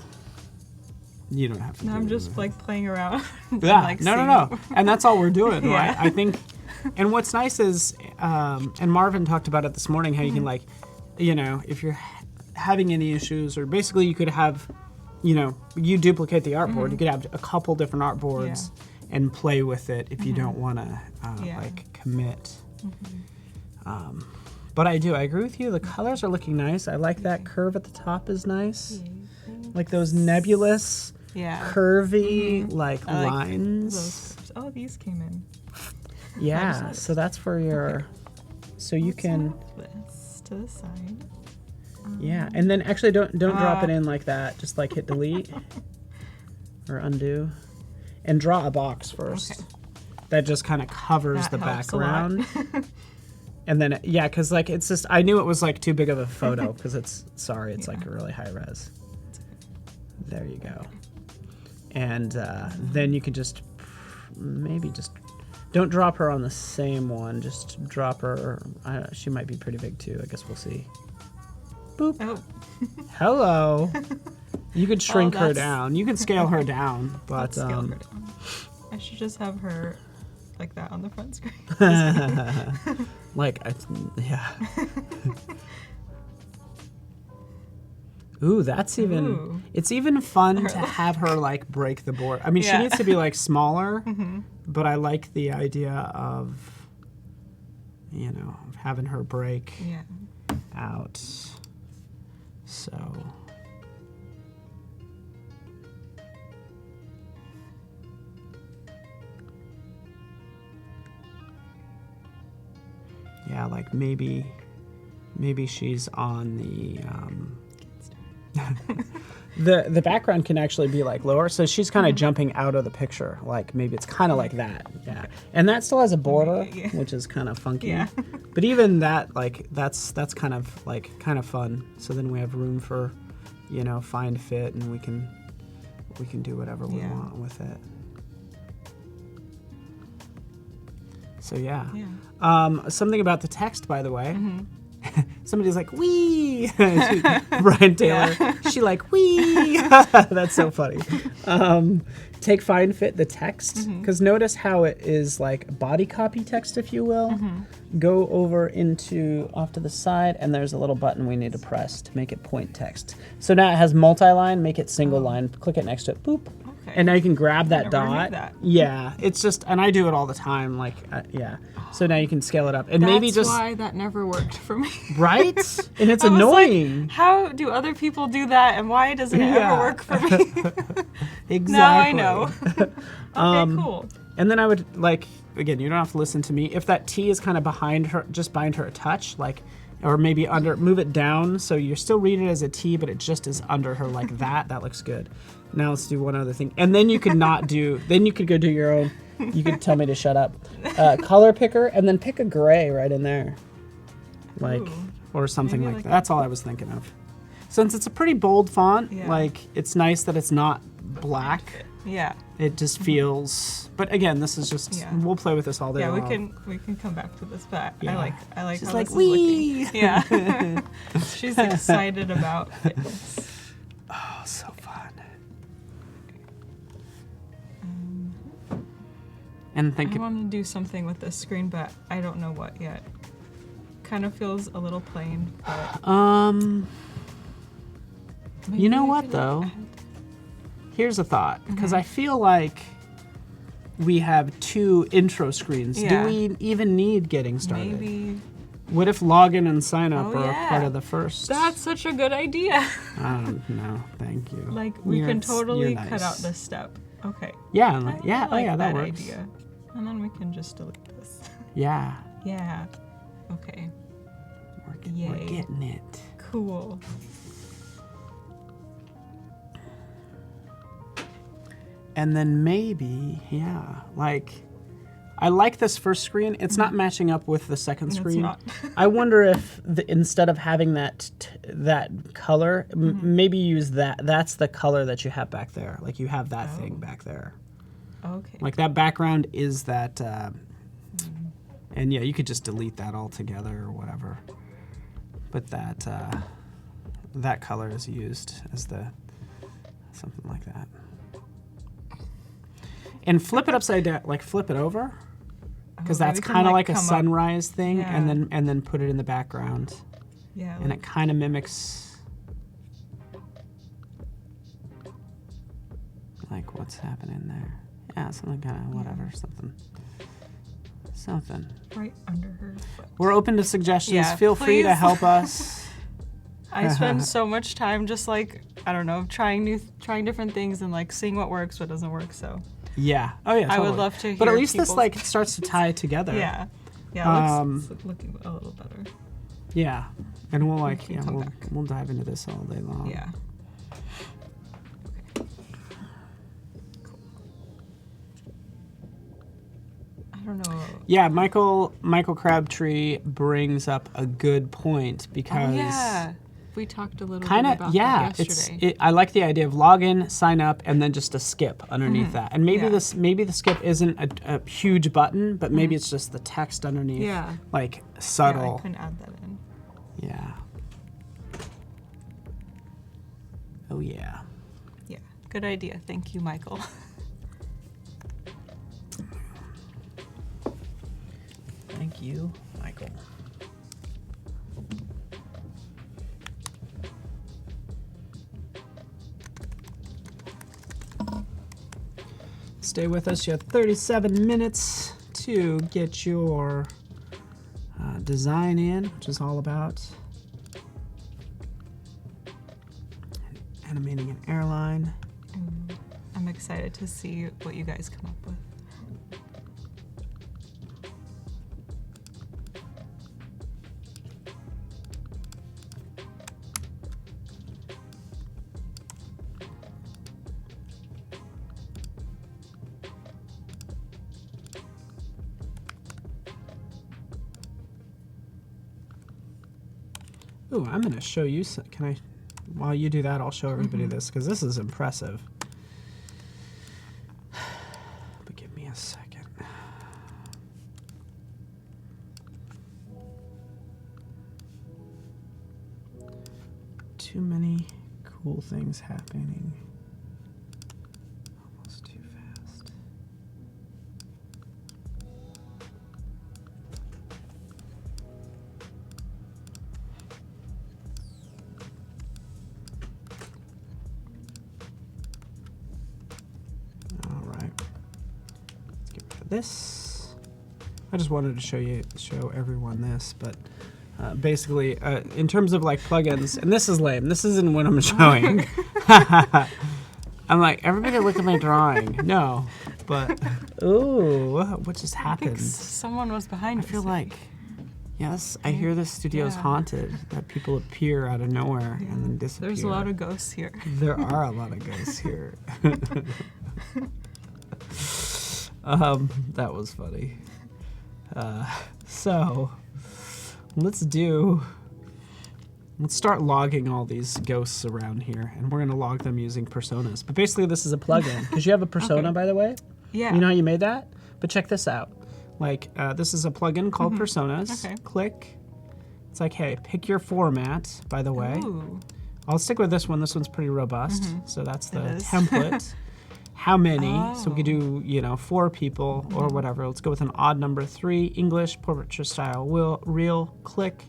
You don't have to. No, do I'm it. just like playing around. Yeah. Like, No. And that's all we're doing, Yeah. right? I think. And what's nice is, and Marvin talked about it this morning, how you can like, if you're having any issues, or basically you could have, you duplicate the artboard. You could have a couple different artboards and play with it if you don't want to like commit. But I agree with you. The colors are looking nice. I like that curve at the top is nice. Like those nebulous, curvy like lines. Oh, these came in. Yeah, so that's for your, so you can. This to the side. Yeah, and then actually don't drop it in like that. Just like hit delete or undo, and draw a box first. Okay. That just kind of covers That the helps a lot. background. And then because like it's just, I knew it was like too big of a photo because it's like really high res. There you go. And then you can just maybe just don't drop her on the same one. Just drop her. She might be pretty big too. I guess we'll see. Boop. Oh. Hello. You could shrink her that's- down. You can scale her down, but Let's scale her down. I should just have her like that on the front screen. like yeah. Ooh, that's even. Ooh. It's even fun to have her like break the board. I mean, she Yeah. needs to be like smaller, but I like the idea of, of having her break Yeah. out. So. Yeah, like maybe she's on the. The background can actually be like lower, so she's kind of jumping out of the picture. Like maybe it's kind of like that, yeah. And that still has a border, Yeah. which is kind of funky. Yeah. But even that, like that's kind of fun. So then we have room for, find fit, and we can do whatever we Yeah. want with it. So yeah. Something about the text, by the way. Somebody's like, wee! Brian Taylor. She like, wee! That's so funny. Take find fit the text, because notice how it is like body copy text, if you will. Go over into off to the side, and there's a little button we need to press to make it point text. So now it has multi-line, make it single line, click it next to it, boop. Okay. And now you can grab that never knew dot. that. Yeah, it's just, and I do it all the time, like, yeah. So now you can scale it up, and maybe That's just why that never worked for me. right, and it's I was annoying. like, how do other people do that, and why doesn't it Yeah. ever work for me? Exactly. Now I know. Okay, cool. And then I would like, again, you don't have to listen to me. If that T is kind of behind her, just bind her a touch, like, or maybe under, move it down so you're still reading it as a T, but it just is under her like that. That looks good. Now let's do one other thing, and then you could not do. Then you could go do your own. You could tell me to shut up. Color picker, and then pick a gray right in there, like, Ooh. or something Maybe like that. like That's all I was thinking of. Since it's a pretty bold font, Yeah. like it's nice that it's not black. Yeah. It just feels. But again, this is just. Yeah. We'll play with this all day Yeah, long. we can come back to this, but Yeah. I like She's how like, this is wee! looking. Yeah. She's excited about fitness. Oh, so fun. And think. I want to do something with this screen, but I don't know what yet. Kind of feels a little plain, but You know maybe what if though? add- Here's a thought, because I feel like we have two intro screens. Yeah. Do we even need getting started? Maybe. What if login and sign up Oh, are yeah. part of the first? That's such a good idea. No, thank you. Like we You're can nice- totally you're cut out nice. this step. Okay. Yeah, I yeah, like that that works. idea. And then we can just delete this. Yeah, Yeah. Okay. we're Yay. getting it. Cool. And then maybe, yeah, like, I like this first screen. It's not matching up with the second It's screen. not. I wonder if instead of having that color, maybe use that. That's the color that you have back there. Like you have that thing back there. Okay. Like that background is that, and yeah, you could just delete that altogether or whatever. But that color is used as the something like that. And flip it upside down, like flip it over, because that's maybe can, kind of like, like a come up. sunrise thing, Yeah. and then put it in the background, Yeah. and it kind of mimics like what's happening there. Yeah, something kind of whatever, something. right under her foot. We're open to suggestions. Yeah, Feel free to please. help us. I spend so much time just like I don't know, trying different things and like seeing what works, what doesn't work. So Yeah. Oh yeah. I Totally. would love to But at hear least this people's- like starts to tie together. yeah, yeah, Um, it's looking a little better. Yeah. And we'll like can come back. we'll dive into this all day long. Yeah. Okay. Cool. I don't know. Yeah, Michael Crabtree brings up a good point because Oh, yeah. We talked a little Kind bit of, about yeah. that yesterday. I like the idea of log in, sign up, and then just a skip underneath that. And maybe Yeah. maybe the skip isn't a huge button, but maybe it's just the text underneath. Yeah. Like Yeah, I subtle. can add that in. Yeah. Oh yeah. Yeah, good idea. Thank you, Michael. Thank you, Michael. Stay with us. You have 37 minutes to get your design in, which is all about animating an airline. I'm excited to see what you guys come up with. Ooh, I'm going to show you. Can I? While you do that, I'll show everybody this because this is impressive. But give me a second. Too many cool things happening. Almost too fast. All right. Let's get rid of this. I just wanted to show everyone this, but basically, in terms of like plugins, and this is lame. This isn't what I'm showing. I'm like, everybody look at my drawing. No, but ooh, what just I think happened? someone was behind I us. feel like, yes, I hear this studio's Yeah. haunted. That people appear out of nowhere and then disappear. There's a lot of ghosts here. There are a lot of ghosts here. That was funny. So let's start logging all these ghosts around here, and we're gonna log them using personas. But basically, this is a plugin because you have a persona, Okay. by the way. Yeah. You know how you made that? But check this out. Like, this is a plugin called Personas. Okay. Click. It's like, hey, pick your format, by the way. Ooh. I'll stick with this one. This one's pretty robust. So that's the is. template. How many? So we could Oh. do, 4 people or whatever. Let's go with an odd number 3, English, portraiture style, real, click.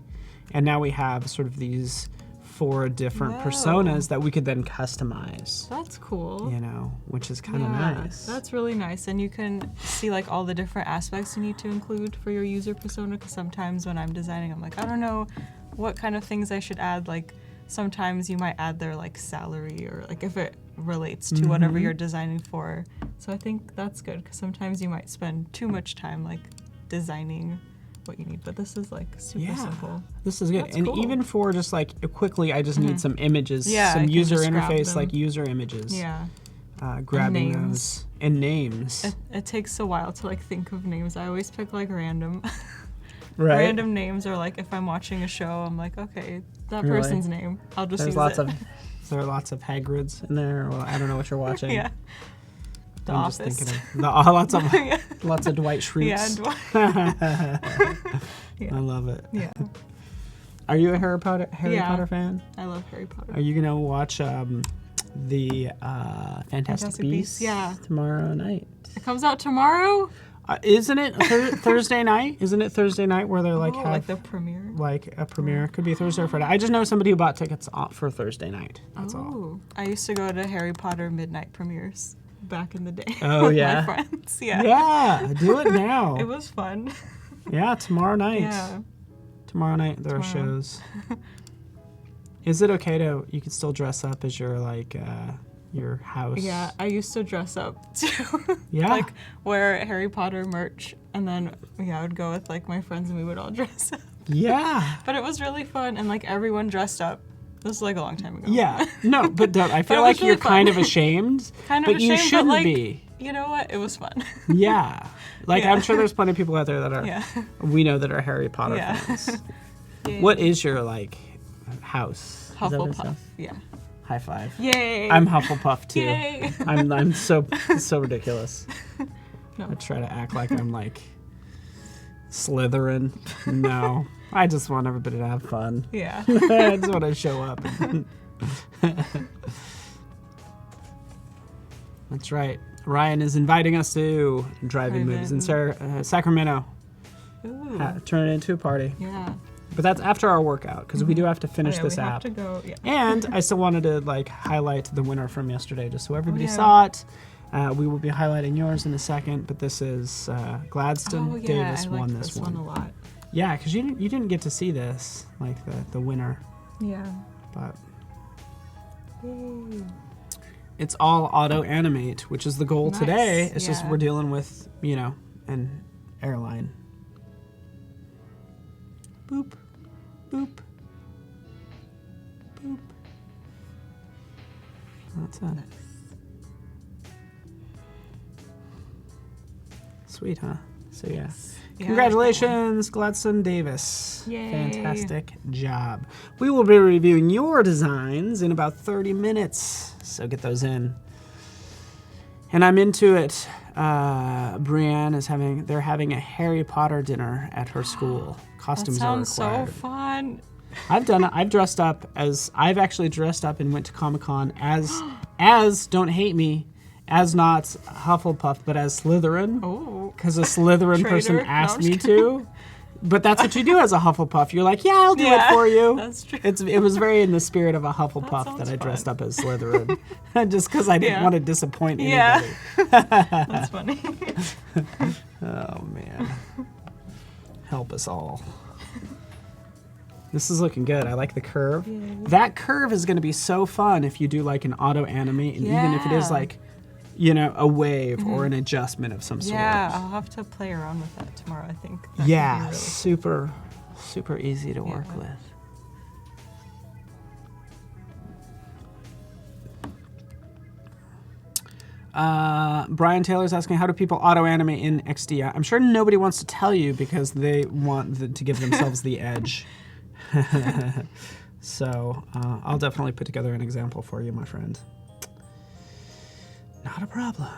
And now we have sort of these 4 different Whoa. personas that we could then customize, That's cool. which is kind of Yeah, nice. That's really nice. And you can see like all the different aspects you need to include for your user persona, because sometimes when I'm designing, I'm like, I don't know what kind of things I should add. Like sometimes you might add their like salary or like if it relates to whatever you're designing for. So I think that's good because sometimes you might spend too much time like designing what you need, but this is like super simple. This is good. That's And cool. even for just like quickly, I just need some images, Yeah, I some can user just grab interface, them. like user images. Yeah. Grabbing names. those. And names. It takes a while to like think of names. I always pick like random Right? random names, or like if I'm watching a show, I'm like, okay, that Really? person's name. I'll just There's use lots it. there are lots of Hagrids in there. Well, I don't know what you're watching. Yeah. The I'm Office. just thinking of lots of Yeah. lots of Dwight Yeah. Schrutes. Yeah. I love it. Yeah. Are you a Harry Potter Yeah. fan? I love Harry Potter. Are you gonna watch the Fantastic Beasts? Yeah. Tomorrow night. It comes out tomorrow. Isn't it Thursday night? Isn't it Thursday night where they're like Oh, have like the premiere. like a premiere? Could be Thursday or Friday. I just know somebody who bought tickets for Thursday night. That's all. Oh, I used to go to Harry Potter midnight premieres back in the day. Oh, with yeah? my friends. Yeah. Yeah, do it now. It was fun. Yeah, tomorrow night. Yeah. Tomorrow night there are Tomorrow. shows. Is it okay you can still dress up as your your house? Yeah, I used to dress up too. Yeah. Like wear Harry Potter merch, and then I would go with like my friends and we would all dress up. Yeah. But it was really fun, and like everyone dressed up. This was like a long time ago. Yeah. No, but don't. I feel it like was you're really fun. kind of ashamed. Kind of but you ashamed, shouldn't but like, be. you know what? It was fun. Yeah. Like Yeah. I'm sure there's plenty of people out there that are Yeah. we know that are Harry Potter Yeah. fans. Yay. What is your like house. Is that what it Hufflepuff. says? Yeah. High five. Yay. I'm Hufflepuff too. Yay. I'm so ridiculous. No. I try to act like I'm like Slytherin. No, I just want everybody to have fun. Yeah. I just want to show up. That's right. Ryan is inviting us to drive-in movies in Sacramento. Ooh. Turn it into a party. Yeah. But that's after our workout because we do have to finish Yeah, this we app. have to go. Yeah. And I still wanted to like highlight the winner from yesterday just so everybody yeah. saw it. We will be highlighting yours in a second, but this is Gladstone Oh yeah, Davis I won liked this one a lot. Yeah, because you didn't get to see this, like the winner. Yeah. But Yay. it's all auto animate, which is the goal Nice, today. It's just yeah. we're dealing with, an airline. Boop, boop, boop. That's it. Sweet, huh? So yeah. Yeah, Congratulations, Gladstone Davis. Yay. Fantastic job. We will be reviewing your designs in about 30 minutes, so get those in. And I'm into it. Brienne is having a Harry Potter dinner at her school. Costumes that sounds are required. so fun. I've dressed up I've actually dressed up and went to Comic-Con as don't hate me, as not Hufflepuff, but as Slytherin. Oh. Because a Slytherin person Traitor. No, asked I'm me just kidding. to. But that's what you do as a Hufflepuff. You're like, yeah, I'll do it for you. That's true. It was very in the spirit of a Hufflepuff that sounds I dressed fun. up as Slytherin. Just because I didn't Yeah. want to disappoint Yeah. anybody. That's funny. Oh, man. Help us all. This is looking good. I like the curve. Yeah. That curve is going to be so fun if you do like an auto animate, and even if it is Yeah. like, a wave or an adjustment of some sort. Yeah, I'll have to play around with that tomorrow, I think. That could be Yeah, really super easy to work Yeah. with. Brian Taylor's asking, how do people auto-animate in XD? I'm sure nobody wants to tell you because they want to give themselves the edge. So I'll definitely put together an example for you, my friend. Not a problem.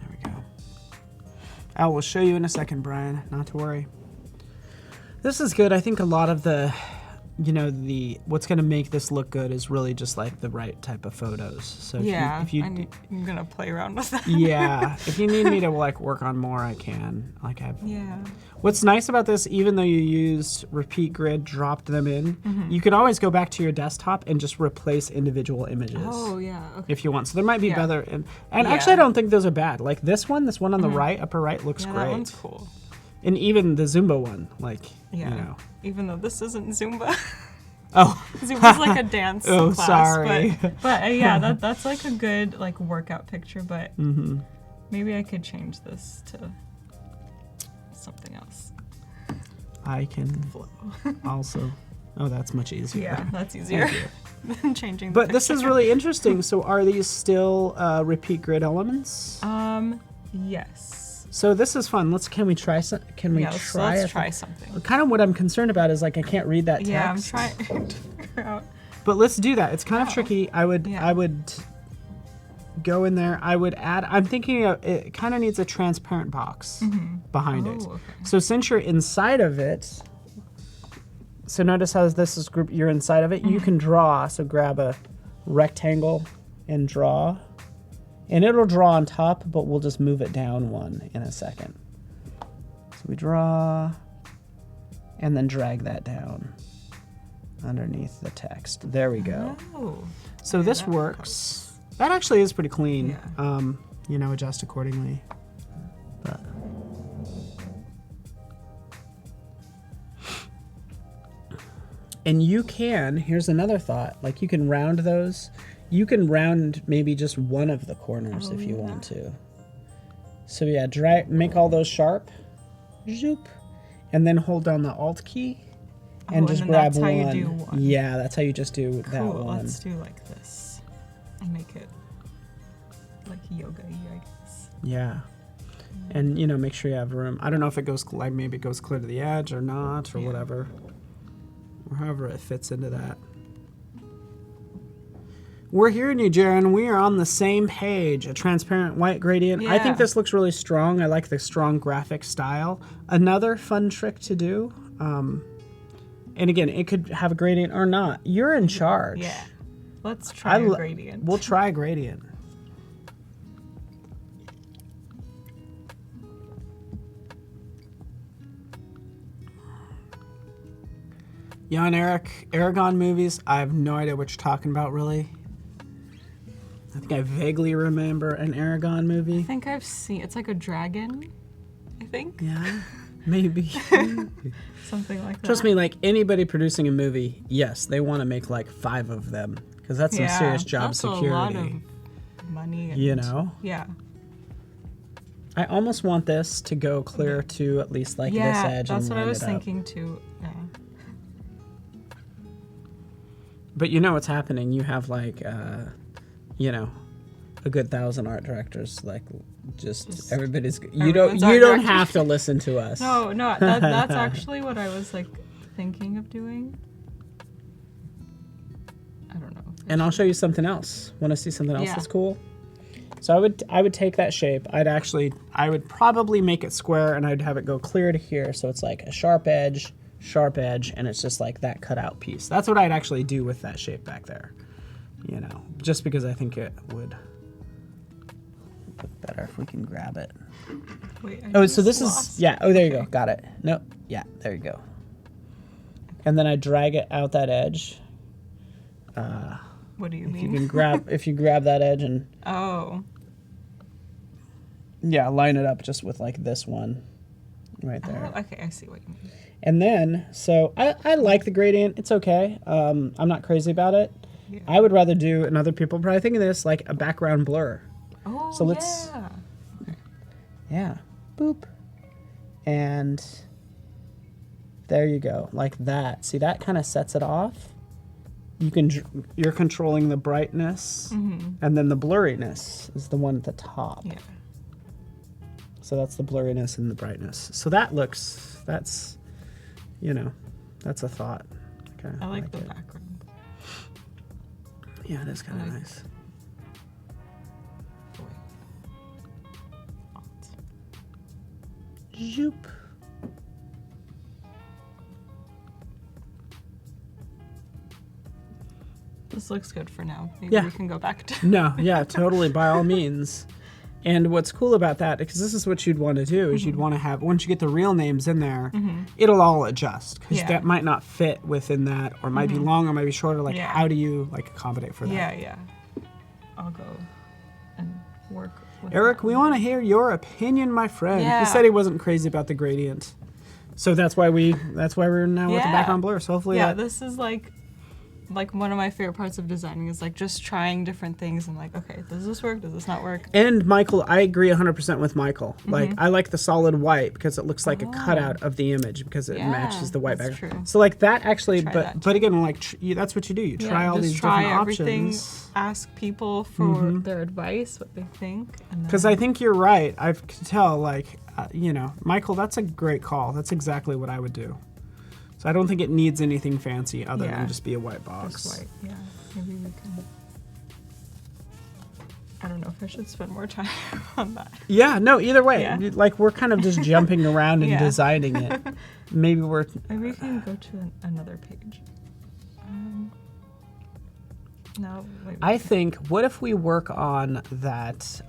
There we go. I will show you in a second, Brian. Not to worry. This is good. I think a lot of the, what's going to make this look good is really just like the right type of photos. So if you I'm gonna play around with that. yeah, if you need me to like work on more, I can. Yeah. What's nice about this, even though you used repeat grid, dropped them in, you can always go back to your desktop and just replace individual images. Oh yeah. Okay. If you want. So there might be Yeah. better. And Yeah. actually, I don't think those are bad. Like this one on the right, upper right, looks Yeah, great. that one's cool. And even the Zumba one, Yeah. Even though this isn't Zumba. Oh. Zumba's like a dance Oh, class. sorry. But yeah, that's like a good like workout picture. But maybe I could change this to something else. I can Flow. also. Oh, that's much easier. Yeah, that's easier than changing. But the this is picture. really interesting. So are these still repeat grid elements? Yes. So this is fun. Can we try some? Can we Yeah, try? let's try something. Kind of what I'm concerned about is like I can't read that text. Yeah, I'm trying to figure out. But let's do that. It's kind of tricky. I would go in there. I would add. I'm thinking it kind of needs a transparent box behind it. Okay. So since you're inside of it, so notice how this is group. You're inside of it. You can draw. So grab a rectangle and draw. And it'll draw on top, but we'll just move it down one in a second. So we draw, and then drag that down underneath the text. There we go. Oh. So yeah, this that works. That actually is pretty clean. Yeah. Adjust accordingly. But and you can, here's another thought, like you can round those. You can round maybe just one of the corners if you want to. So yeah, make all those sharp. Zoop. and then hold down the Alt key and just then grab that's how one. you do one. Yeah, that's how you just do that Cool, one. let's do like this and make it like yoga-y, I guess. Yeah. And, you know, make sure you have room. I don't know if it goes, like, maybe it goes clear to the edge or not or whatever. Or however it fits into that. We're hearing you, Jaren. We are on the same page. A transparent white gradient. I think this looks really strong. I like the strong graphic style. Another fun trick to do, and again, it could have a gradient or not. You're in charge. Yeah. Let's try a gradient. We'll try a gradient. Yeah, and Eric, Aragon movies, I have no idea what you're talking about, really. I think I vaguely remember an Aragon movie. I think I've seen, it's like a dragon, I think. Yeah, maybe. Something like that. Trust me, like anybody producing a movie, yes, they want to make like 5 of them because that's some serious job that's security. A lot of money. And, you know? Yeah. I almost want this to go clear to at least like this edge. That's and what I line was it up. thinking too. Yeah. But you know what's happening. You have like, you know, a good 1,000 art directors. Like, just everybody's. You don't have to listen to us. No, that's actually what I was like thinking of doing. I don't know. And I'll show you something else. Want to see something else that's cool? So I would take that shape. I would probably make it square, and I'd have it go clear to here, so it's like a sharp edge, and it's just like that cutout piece. That's what I'd actually do with that shape back there. You know, just because I think it would look better if we can grab it. Wait, So this is, oh, there you go. Got it. Nope. Yeah, there you go. And then I drag it out that edge. What do you mean? You can grab, if you grab that edge and... Oh. Yeah, line it up just with like this one right there. Oh, okay, I see what you mean. And then, so I like the gradient. It's okay. I'm not crazy about it. Yeah. I would rather do, and other people probably think of this, like a background blur. Oh, so let's, yeah, boop. And there you go, like that. See, that kind of sets it off. You're controlling the brightness, and then the blurriness is the one at the top. Yeah. So that's the blurriness and the brightness. So that's, you know, that's a thought. Okay, I like the background. Yeah, it is kind of nice. Zoop. This looks good for now. Maybe we can go back to... No, yeah, totally, by all means. And what's cool about that, because this is what you'd want to do, is you'd want to have, once you get the real names in there, it'll all adjust. Because that might not fit within that, or might be long, or might be shorter. Like, how do you, like, accommodate for that? Yeah. I'll go and work with Eric, we want to hear your opinion, my friend. Yeah. He said he wasn't crazy about the gradient. So that's why we're now with the background blur. So hopefully this is like one of my favorite parts of designing is like just trying different things and like, okay, does this work? Does this not work? And Michael, I agree 100% with Michael. Like, I like the solid white because it looks like a cutout of the image because it matches the white background. True. So like that actually, Try but again, like that's what you do. You try all these different everything, options. ask people for their advice, what they think. Because I think you're right. I can tell, like, you know, Michael, that's a great call. That's exactly what I would do. So I don't think it needs anything fancy other than just be a white box. Just white, yeah. Maybe we can... I don't know if I should spend more time on that. Yeah, no, either way. Like, we're kind of just jumping around and designing it. Maybe we can go to another page. No, wait. I think, what if we work on that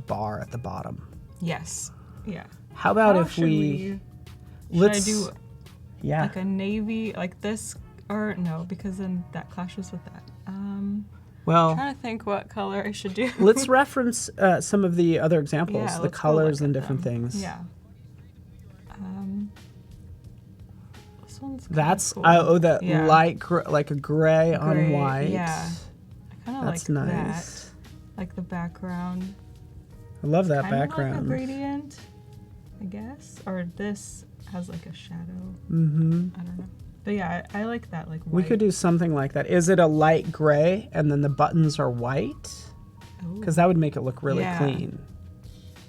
bar at the bottom? Yes. Yeah. How about if should I do like a navy, like this, or no, because then that clashes with that. Well, I'm trying to think what color I should do. Let's reference some of the other examples, the colors and different things. Yeah. This one's that's cool. light, like a gray on white. Yeah. I kind of like nice. that. Like the background. I love that Kinda background. Like a gradient. I guess. Or this has like a shadow. Mm-hmm. I don't know. But yeah, I like that, like white. We could do something like that. Is it a light gray and then the buttons are white? Because that would make it look really clean.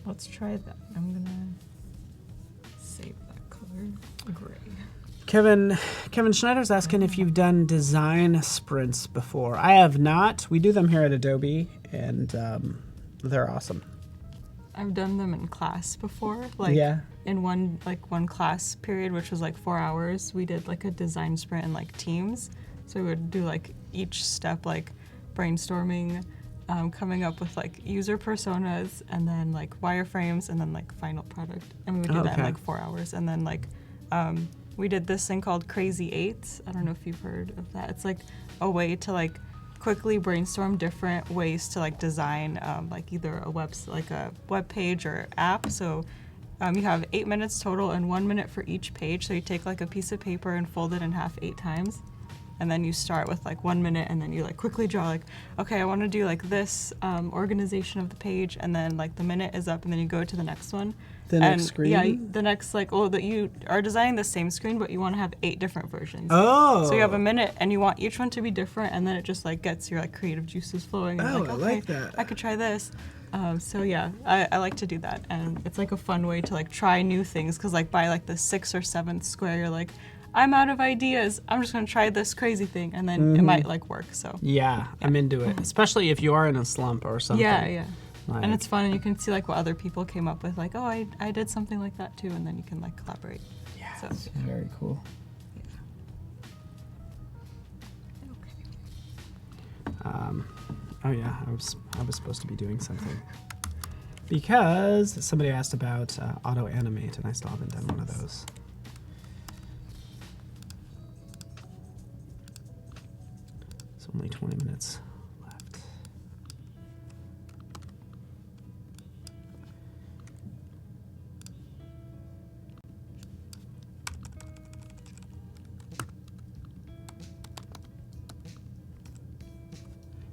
Let's try that. I'm gonna save that color gray. Kevin Schneider's asking if you've done design sprints before. I have not. We do them here at Adobe, and they're awesome. I've done them in class before. Like in one class period, which was like 4 hours, we did like a design sprint in like teams. So we would do like each step, like brainstorming, coming up with like user personas, and then like wireframes, and then like final product. And we would do that in like 4 hours. And then like we did this thing called Crazy Eights. I don't know if you've heard of that. It's like a way to like quickly brainstorm different ways to like design like either a web page or app. So you have 8 minutes total and 1 minute for each page. So you take like a piece of paper and fold it in half 8 times. And then you start with like 1 minute, and then you like quickly draw like, okay, I want to do like this organization of the page, and then like the minute is up, and then you go to the next one. The next screen? Yeah, the next like, that you are designing the same screen, but you want to have 8 different versions. Oh. So you have a minute, and you want each one to be different, and then it just like gets your like creative juices flowing. And like, I okay, like that. I could try this. So yeah, I like to do that, and it's like a fun way to like try new things, because like by like the 6th or 7th square, you're like, I'm out of ideas. I'm just gonna try this crazy thing, and then it might like work. So yeah, I'm into it, especially if you are in a slump or something. Yeah. Like, and it's fun, and you can see like what other people came up with. Like, oh, I did something like that too, and then you can like collaborate. Yeah, so, it's very cool. Oh yeah, I was supposed to be doing something because somebody asked about auto animate, and I still haven't done one of those. It's only 20 minutes left.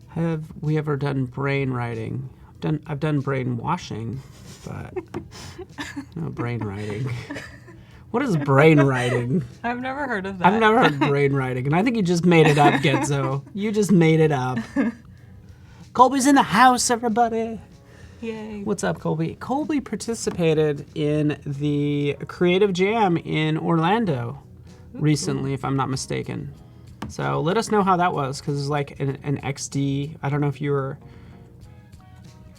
Have we ever done brain writing? I've done brain washing, but no brain writing. What is brain writing? I've never heard of that. I've never heard brain writing, and I think you just made it up, Genzo. You just made it up. Colby's in the house, everybody. Yay. What's up, Colby? Colby participated in the Creative Jam in Orlando recently, if I'm not mistaken. So let us know how that was, because it's like an XD. I don't know if you were.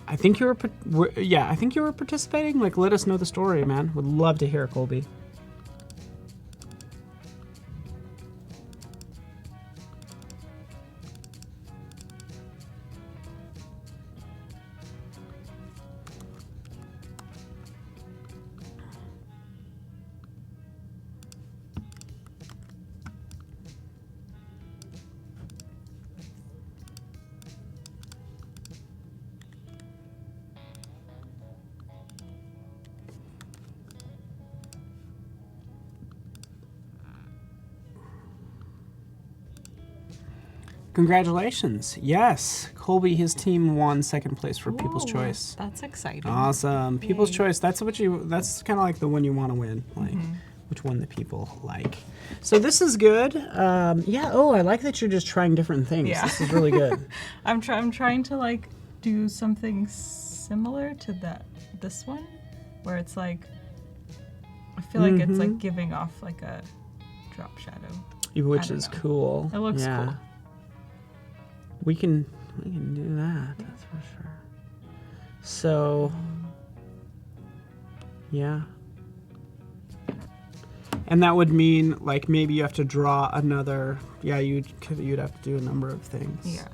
I think you were. Yeah, I think you were participating. Like, let us know the story, man. Would love to hear it, Colby. Congratulations. Yes. Colby, his team won second place for People's Choice. That's exciting. Awesome. People's Choice, that's kind of like the one you want to win. Like, which one the people like. So this is good. Yeah, I like that you're just trying different things. Yeah. This is really good. I'm trying to like do something similar to this one, where it's like, I feel like it's like giving off like a drop shadow. Which is cool. It looks cool. We can do that, that's for sure. So, yeah. And that would mean, like, maybe you have to draw another, you'd have to do a number of things. Yeah,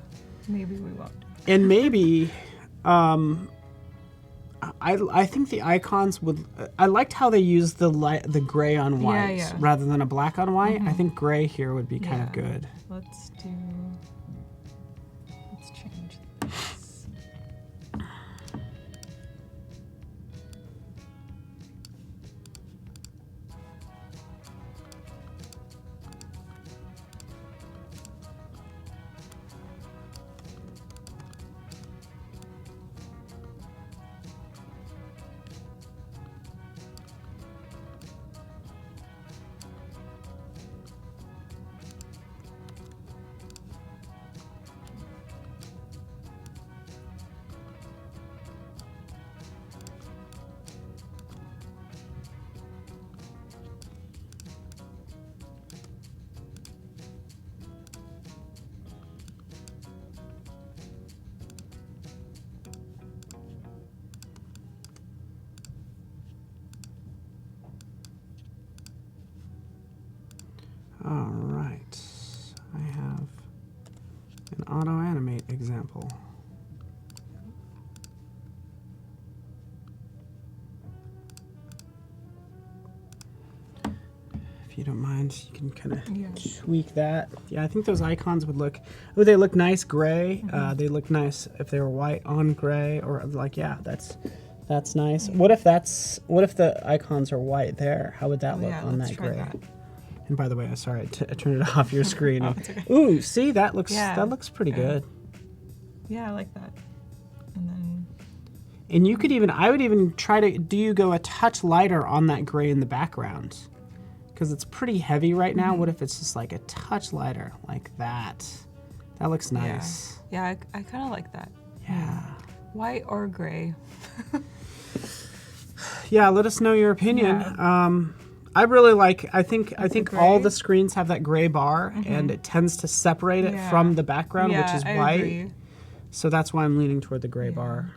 maybe we won't. And maybe, I think the icons would, I liked how they used the gray on white rather than a black on white. I think gray here would be kind of good. Let's change this. All right. I have an auto animate example. If you don't mind, you can kind of tweak that. Yeah, I think those icons would look, oh, they look nice gray. They look nice if they were white on gray, or like, yeah, that's nice. What if the icons are white there? How would that look on that gray? That. And by the way, I'm sorry, I turned it off your screen. Oh, it's okay. Ooh, see, that looks pretty good. Yeah, I like that. And then. And you could even, I would even try to, do you go a touch lighter on that gray in the background? Because it's pretty heavy right now. What if it's just like a touch lighter, like that? That looks nice. Yeah, I kind of like that. Yeah. White or gray? Yeah, let us know your opinion. Yeah. I really like, I think all gray? the screens have that gray bar, and it tends to separate it from the background, which is white. Agree. So that's why I'm leaning toward the gray bar.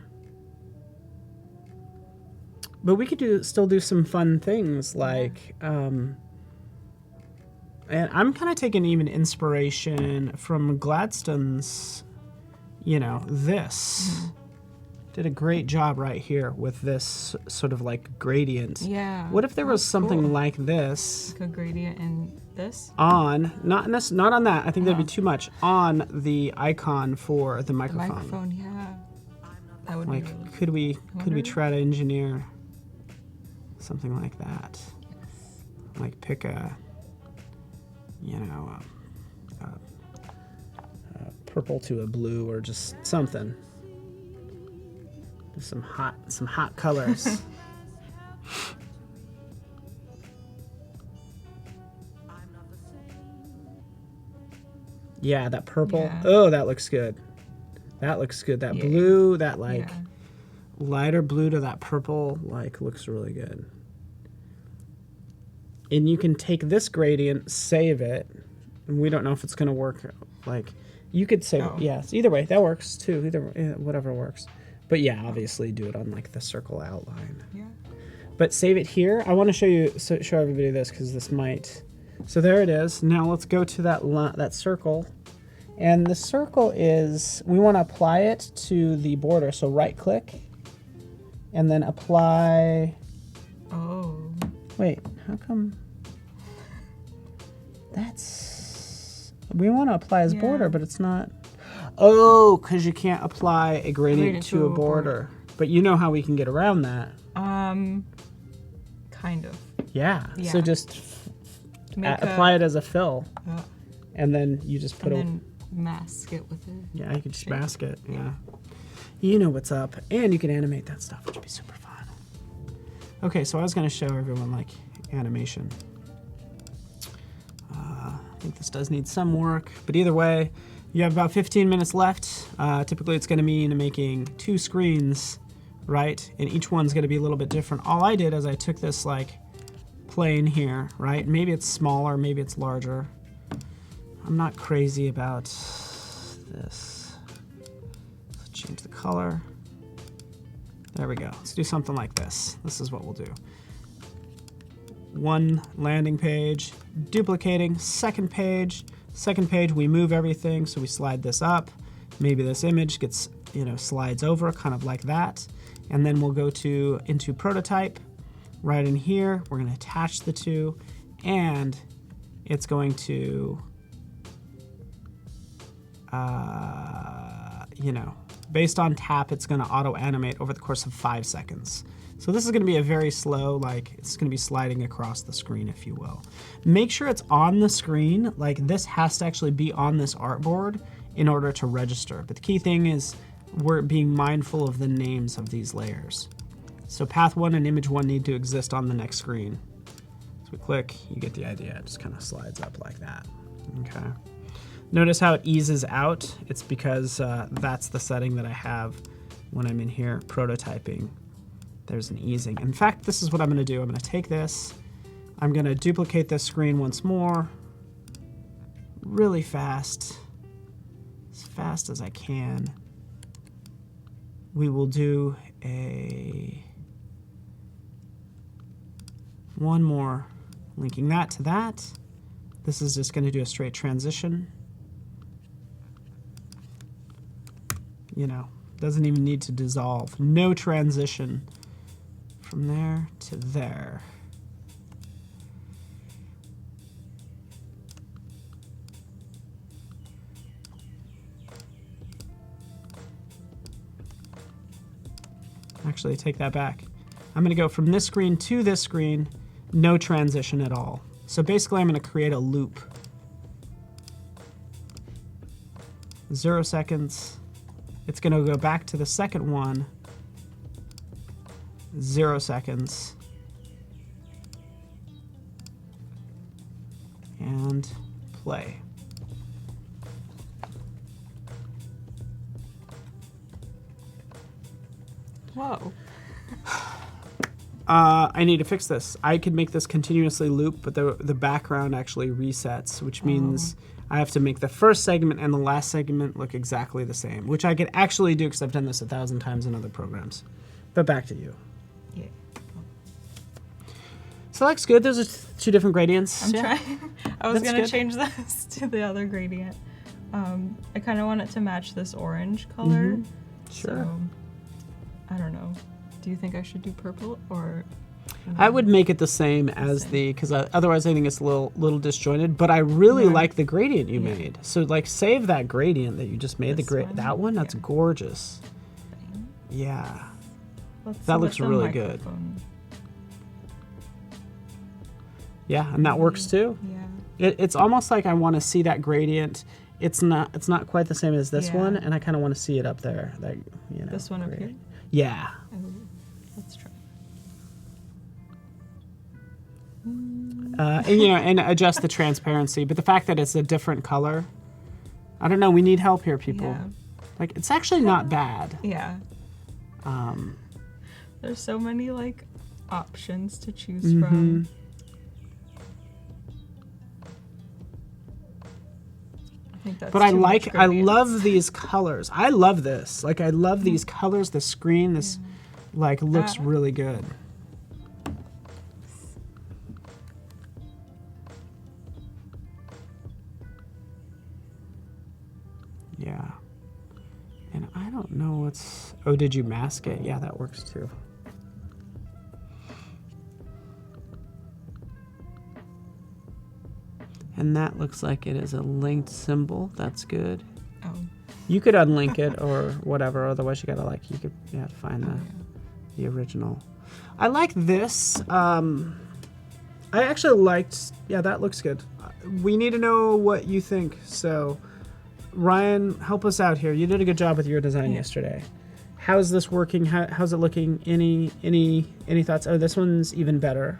But we could still do some fun things like, and I'm kind of taking even inspiration from Gladstone's, this. Did a great job right here with this sort of like gradient. Yeah. What if there was something like this? Like a gradient in this? Not on that. I think that'd be too much. On the icon for the microphone. The microphone, yeah. That would like, be really could we try to engineer something like that? Like pick a purple to a blue, or just something. Some hot colors. Yeah, that purple. Yeah. Oh, that looks good. That looks good. That blue, that lighter blue to that purple, looks really good. And you can take this gradient, save it, and we don't know if it's going to work. You could save it. Yes, either way, that works too. Whatever works. But yeah, obviously do it on the circle outline. Yeah. But save it here. I want to show everybody this, because this might. So there it is. Now let's go to that circle, and the circle is, we want to apply it to the border. So right click, and then apply. Oh. Wait, how come? We want to apply as border, but it's not. Oh, because you can't apply a gradient to a border. But you know how we can get around that. Kind of. Yeah. So just apply it as a fill. And then you just put then mask it with it. Yeah, you can just mask it. Yeah. You know what's up. And you can animate that stuff, which would be super fun. Okay, so I was going to show everyone animation. I think this does need some work. But either way, you have about 15 minutes left. Typically, it's going to mean making 2 screens, right? And each one's going to be a little bit different. All I did is I took this plane here, right? Maybe it's smaller, maybe it's larger. I'm not crazy about this. Let's change the color. There we go. Let's do something like this. This is what we'll do. One landing page, duplicating, second page, we move everything, so we slide this up. Maybe this image gets, slides over, kind of like that. And then we'll go into prototype, right in here. We're going to attach the two, and it's going to, based on tap, it's going to auto-animate over the course of 5 seconds. So this is going to be a very slow, it's going to be sliding across the screen, if you will. Make sure it's on the screen. This has to actually be on this artboard in order to register. But the key thing is we're being mindful of the names of these layers. So path 1 and image 1 need to exist on the next screen. So we click, you get the idea. It just kind of slides up like that. Okay. Notice how it eases out. It's because that's the setting that I have when I'm in here prototyping. There's an easing. In fact, this is what I'm going to do. I'm going to take this. I'm going to duplicate this screen once more. Really fast. As fast as I can. We will do one more, linking that to that. This is just going to do a straight transition. You know, doesn't even need to dissolve. No transition from there to there. Actually, take that back. I'm going to go from this screen to this screen, no transition at all. So basically, I'm going to create a loop. 0 seconds. It's going to go back to the second one. 0 seconds. And play. Whoa. I need to fix this. I could make this continuously loop, but the background actually resets, which means I have to make the first segment and the last segment look exactly the same, which I could actually do because I've done this 1,000 times in other programs. But back to you. Yeah. So that looks good. Those are 2 different gradients. I'm trying. I was That's going to good. change this to the other gradient. I kind of want it to match this orange color. Sure. So, I don't know. Do you think I should do purple or? I would make it the same as because otherwise I think it's a little disjointed. But I really like the gradient you made. So like save that gradient that you just made. This one? That one, that's Yeah. gorgeous. Yeah, Let's that see looks what the really good. microphone- Yeah, and that works too. Yeah. It's almost like I want to see that gradient. It's not quite the same as this Yeah. one, and I kind of want to see it up there. That This one up here? gradient. Yeah. Oh, let's try. And and adjust the transparency. But the fact that it's a different color, I don't know. We need help here, people. Yeah. Like it's actually not bad. Yeah. There's so many like options to choose from. I think that's But I too much I gradients. love these colors. I love this. Like I love these colors. The screen, this like looks really good. Yeah. And I don't know what's... Oh, did you mask it? Yeah, that works too. And that looks like it is a linked symbol. That's good. Oh. You could unlink it or whatever. Otherwise, you gotta you have to find the original. I like this. I actually liked... Yeah, that looks good. We need to know what you think. So... Ryan, help us out here. You did a good job with your design yesterday. How's this working? How's it looking? Any thoughts? Oh, this one's even better.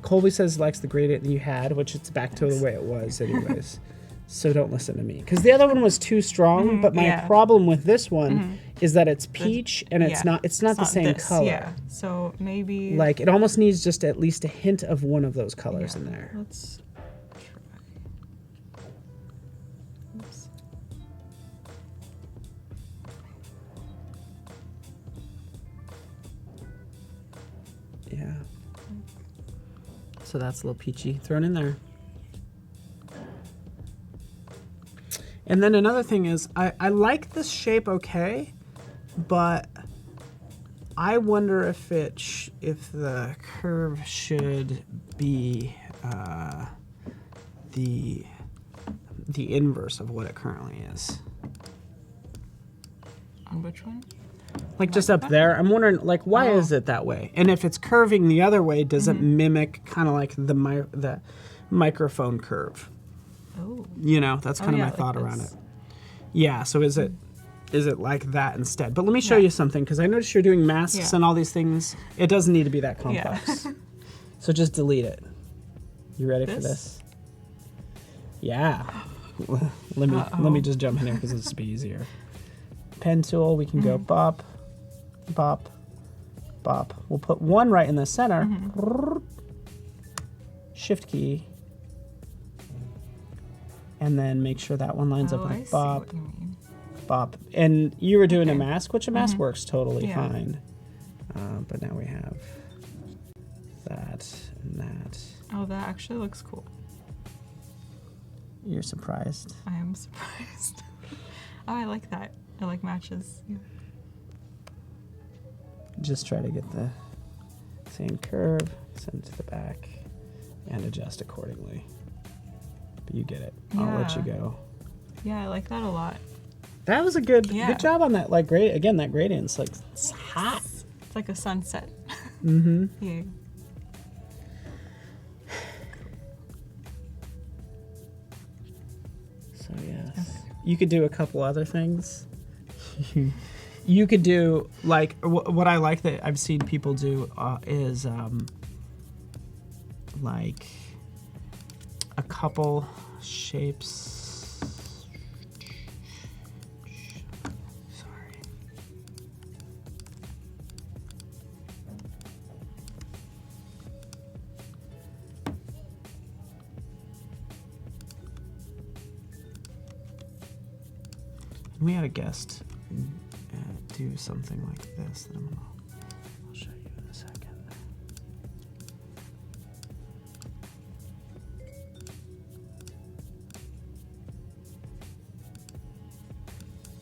Colby says he likes the gradient that you had, which it's back to the way it was anyways. So don't listen to me. Because the other one was too strong, but my problem with this one is that it's peach and it's not the same color. Yeah, so maybe... Like, it almost needs just at least a hint of one of those colors in there. Let's try. Oops. Yeah. So that's a little peachy thrown in there. And then another thing is, I like this shape okay, but I wonder if if the curve should be the inverse of what it currently is. On which one? Like just up there, I'm wondering, like, why is it that way? And if it's curving the other way, does it mimic kind of like the microphone curve? Oh. You know, that's kind of my like thought around this. it. Yeah, so is it like that instead? But let me show you something, because I noticed you're doing masks and all these things. It doesn't need to be that complex. So just delete it. You ready for this? Yeah. Let me just jump in here because it's be easier. Pen tool, we can go bop, bop, bop. We'll put one right in the center. Shift key. And then make sure that one lines up I with see bop, what you mean. bop. And you were doing a mask, which a mask works totally fine. But now we have that and that. Oh, that actually looks cool. You're surprised. I am surprised. Oh, I like that. I like matches. Yeah. Just try to get the same curve, send it to the back, and adjust accordingly. But you get it. I'll let you go. Yeah, I like that a lot. That was a good job on that. Like, great. Again, that gradient's like, it's hot. It's like a sunset. Mm-hmm. Yeah. So yes, you could do a couple other things. You could do like what I like that I've seen people do is like a couple shapes. Sorry. We had a guest do something like this that I'll show you in a second.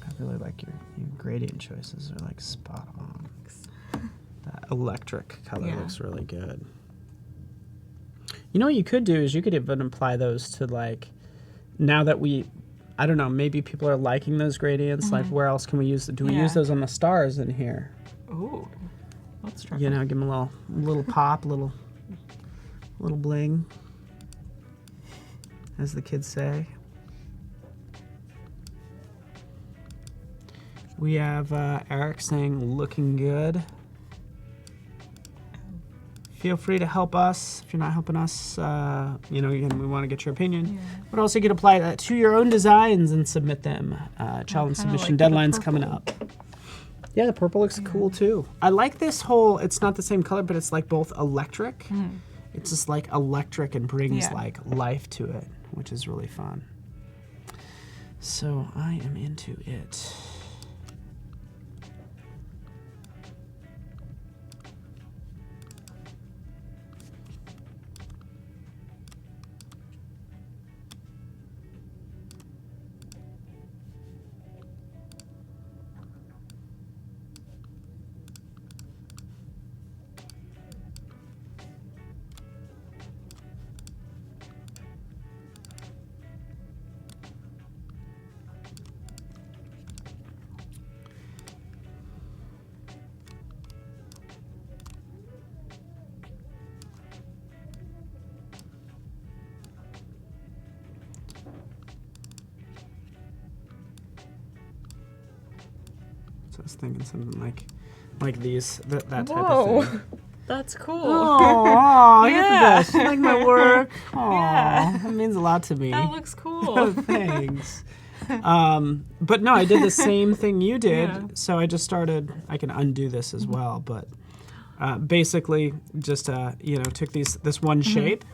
I really like your gradient choices are like spot on. That electric color looks really good. You know what you could do is you could even apply those to like, now that I don't know, maybe people are liking those gradients. Like, where else can we use them? Do we use those on the stars in here? Ooh, let's try. You know, give them a little pop, little bling, as the kids say. We have Eric saying, looking good. Feel free to help us. If you're not helping us, you know, again, we want to get your opinion. Yeah. But also you can apply that to your own designs and submit them. Challenge submission deadline's coming up. Yeah, the purple looks cool too. I like this whole, it's not the same color, but it's like both electric. It's just like electric and brings like life to it, which is really fun. So I am into it. I was thinking something like these, that type of thing. That's cool. Oh, you're the best. You like my work? Oh, that means a lot to me. That looks cool. Thanks. But no, I did the same thing you did. So I just started, I can undo this as well, but basically just, you know, took this one shape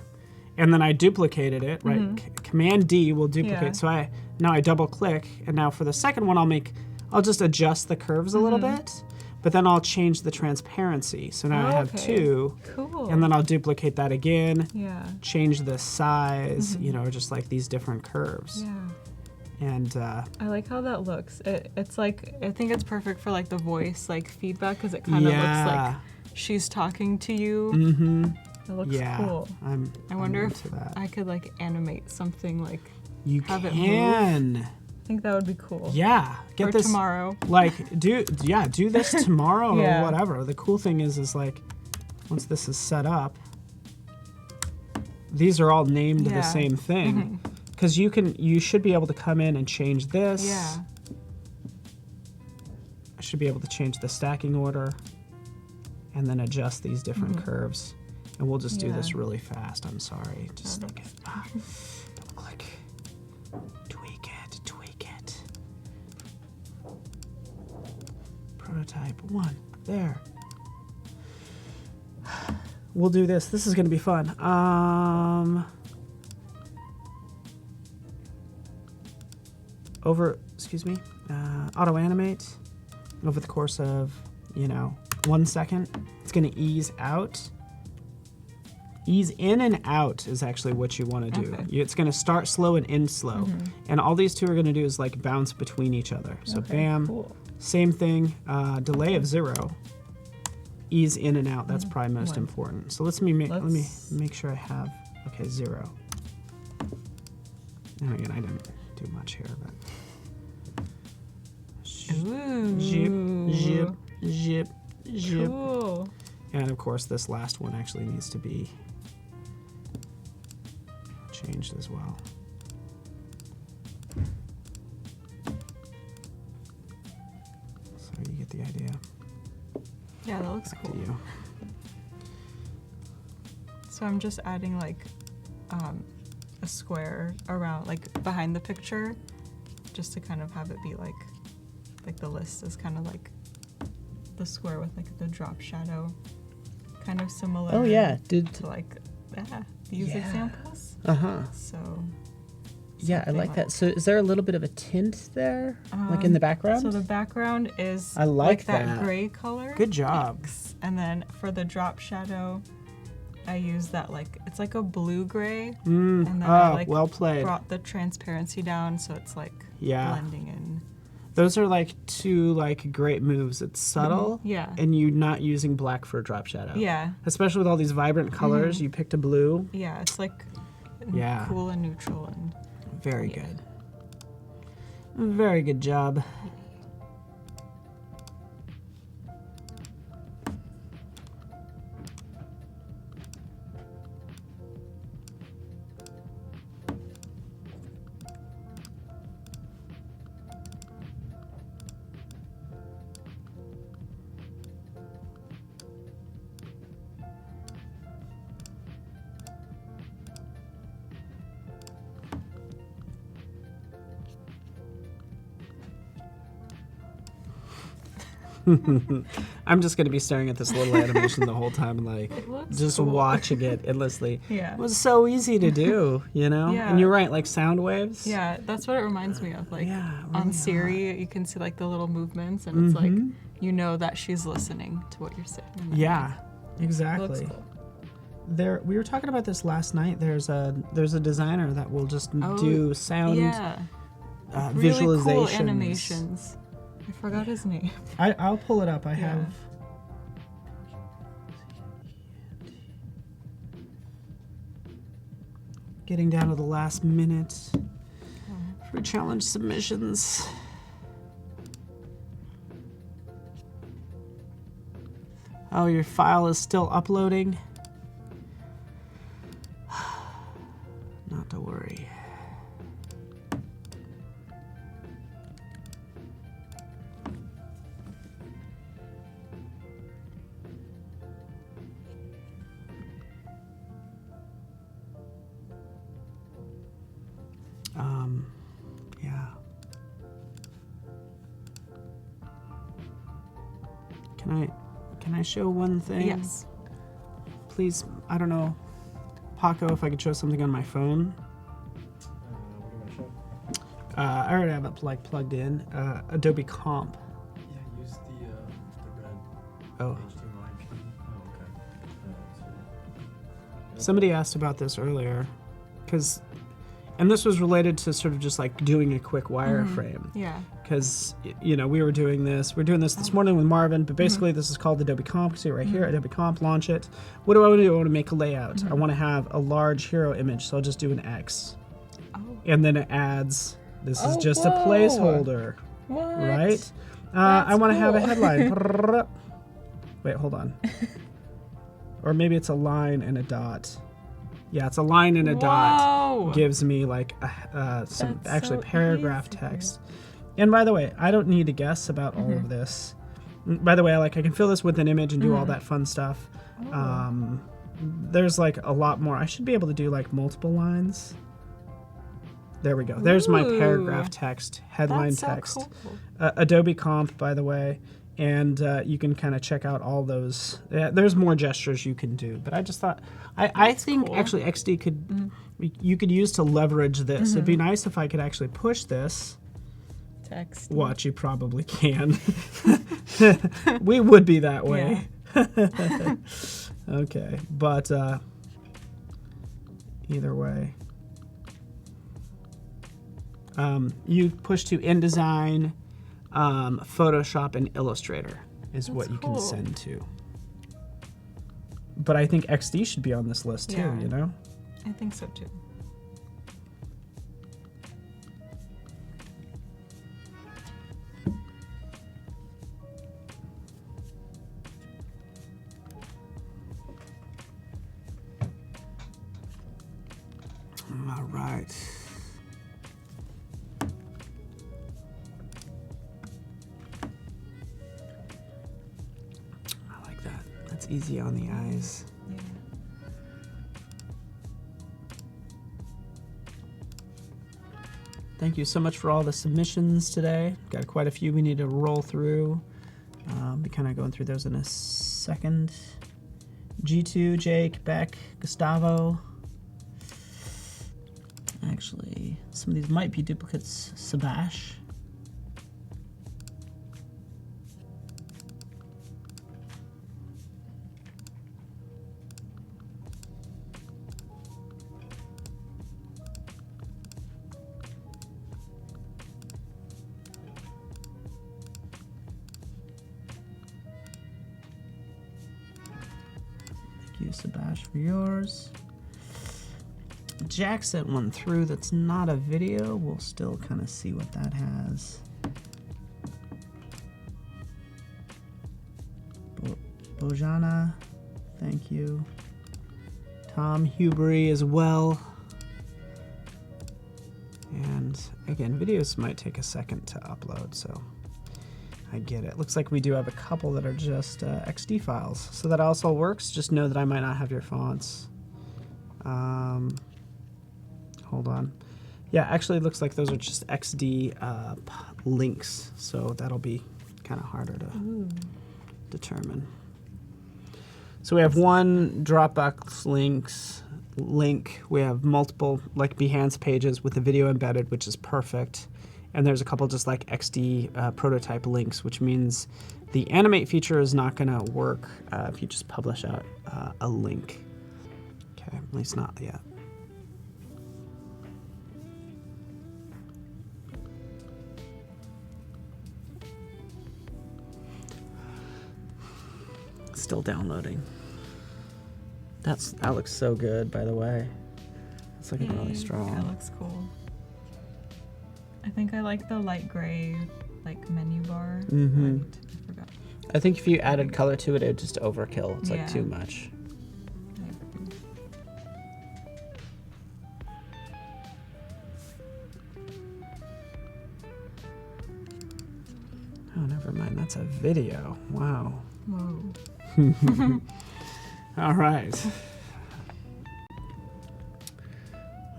and then I duplicated it, right? Command D will duplicate. So now I double click, and now for the second one I'll just adjust the curves a little bit, but then I'll change the transparency. So now I have two, and then I'll duplicate that again, change the size, you know, just like these different curves. And I like how that looks. It's like, I think it's perfect for like the voice like feedback, because it kind of looks like she's talking to you. It looks cool. I wonder if I could like animate something like have it move. I think that would be cool. Yeah, get this tomorrow. Like do this tomorrow or whatever. The cool thing is like once this is set up, these are all named the same thing. Because you should be able to come in and change this. I should be able to change the stacking order and then adjust these different curves. And we'll just do this really fast. I'm sorry. Just double click. Tweak it. Prototype 1. There. We'll do this. This is going to be fun. Auto animate over the course of, 1 second. It's going to ease out. Ease in and out is actually what you want to do. Okay. It's going to start slow and end slow. And all these two are going to do is like bounce between each other. So bam, Cool. same thing, delay of 0. Ease in and out, that's probably most 1. important. So let me make sure I have, okay, 0. And again, I didn't do much here, but. Ooh. Zip, zip, zip. Cool. And of course, this last one actually needs to be changed as well. So you get the idea. Yeah, that looks Back to cool. you. So I'm just adding like a square around, like behind the picture, just to kind of have it be like the list is kind of like the square with like the drop shadow, kind of similar. Oh yeah, to like these Yeah. examples. Uh-huh. So Yeah, I something like that. So is there a little bit of a tint there? Like in the background? So the background is I like that that. gray color. Good job. And then for the drop shadow, I use that like it's like a blue gray, Mm. and then I Oh, like well played. brought the transparency down so it's like Yeah. blending in. Those are like two like great moves. It's subtle, Yeah. and you not using black for a drop shadow. Yeah, Especially with all these vibrant colors, you picked a blue. yeah, it's like Yeah. cool and neutral and Very Yeah. good. Very good job. I'm just going to be staring at this little animation the whole time, like it looks just cool. watching it endlessly. Yeah. It was so easy to do, you know? Yeah. And you're right, like sound waves. Yeah, that's what it reminds me of. Like Yeah, on really Siri, you can see like the little movements, and it's like you know that she's listening to what you're saying. And then, Yeah, like, it exactly. looks cool. There, we were talking about this last night. There's a designer that will just Oh, do sound Yeah, really visualizations. cool animations. I forgot his name. I'll pull it up. I Yeah. have. Getting down to the last minute for challenge submissions. Oh, your file is still uploading? Not to worry. Yeah. Can I show one thing? Yes. Please, I don't know, Paco, if I could show something on my phone. I already have it plugged in. Adobe Comp. Yeah, use the red Oh. HDMI IP. Oh, okay. Somebody asked about this earlier, and this was related to sort of just like doing a quick wireframe. Yeah. Because, you know, we're doing this this morning with Marvin, but basically this is called Adobe Comp. See it right here, Adobe Comp, launch it. What do I want to do? I want to make a layout. I want to have a large hero image, so I'll just do an X. Oh. And then it adds, this is Oh, just whoa. a placeholder, What? right? I That's want to have a cool. headline. Wait, hold on. Or maybe it's a line and a dot. Yeah, it's a line and a dot. Whoa. Gives me like some That's actually so paragraph easy. text. And by the way, I don't need to guess about all of this. By the way, I can fill this with an image and do all that fun stuff. Oh. There's like a lot more. I should be able to do like multiple lines. There we go. There's my paragraph Ooh. text, headline That's so text. cool. Adobe Comp, by the way. And you can kind of check out all those. There's more gestures you can do, but I just thought, I think cool. actually XD could, you could use to leverage this. It'd be nice if I could actually push this. Text. Watch, you probably can. We would be that way. Okay, but either way. You push to InDesign, Photoshop, and Illustrator is what you can cool. send to. But I think XD should be on this list too, Yeah. you know? I think so too. All right. I like that. That's easy on the eyes. Yeah. Thank you so much for all the submissions today. Got quite a few we need to roll through. Be kind of going through those in a second. G2, Jake, Beck, Gustavo. Actually, some of these might be duplicates. Sabash. Thank you, Sabash, for yours. Jack sent one through that's not a video. We'll still kind of see what that has. Bojana, thank you. Tom Hubery as well. And again, videos might take a second to upload, so I get it. Looks like we do have a couple that are just XD files. So that also works. Just know that I might not have your fonts. Hold on. Yeah, actually it looks like those are just XD links, so that'll be kind of harder to determine. So we have one Dropbox link. We have multiple like Behance pages with the video embedded, which is perfect. And there's a couple just like XD prototype links, which means the Animate feature is not going to work if you just publish out a link. Okay, at least not yet. Still downloading. That looks so good, by the way. It's looking really strong. That looks cool. I think I like the light gray like menu bar. Mhm. I forgot. I think if you added color to it, it would just overkill. It's like Yeah. too much. I agree. Oh, never mind. That's a video. Wow. Whoa. All right.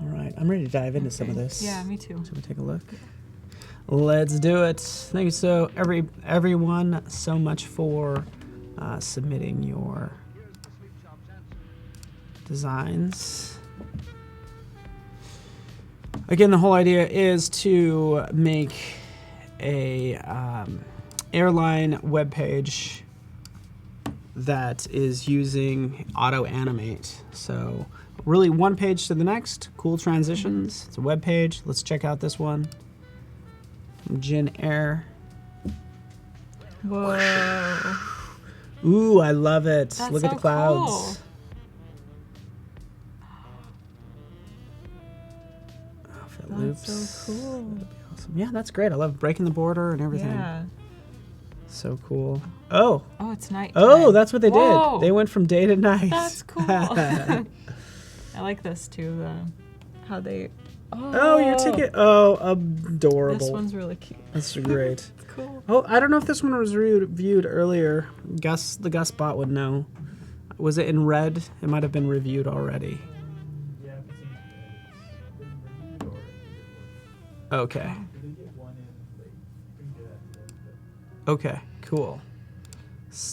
All right. I'm ready to dive into some of this. Yeah, me too. Should we take a look? Let's do it. Thank you so everyone so much for submitting your designs. Again, the whole idea is to make a airline web page that is using auto animate. So really one page to the next, cool transitions. It's a web page. Let's check out this one. Jin Air. Whoa. Ooh, I love it. That's Look at so the clouds. cool. Oh, if it That's loops. so cool. That'd be awesome. Yeah, that's great. I love breaking the border and everything. Yeah. So cool. Oh. Oh, it's night. Oh, that's what they Whoa. did. They went from day to night. That's cool. I like this too. How they. Oh, your ticket. Oh, adorable. This one's really cute. That's great. It's cool. Oh, I don't know if this one was reviewed earlier. The Gus bot would know. Was it in red? It might have been reviewed already. Yeah, I haven't seen it yet. It's been reviewed or Okay. did they get one in late? We can do that today, but Okay, cool.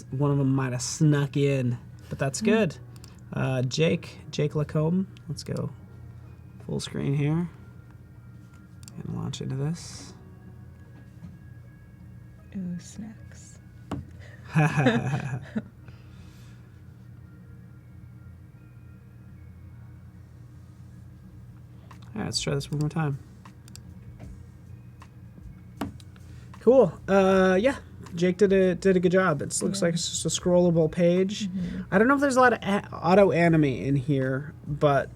One of them might have snuck in, but that's good. Jake Lacombe. Let's go full screen here and launch into this. Ooh, snacks. Yeah, let's try this one more time. Cool. Yeah, Jake did a good job. It looks like it's just a scrollable page. I don't know if there's a lot of auto animate in here, but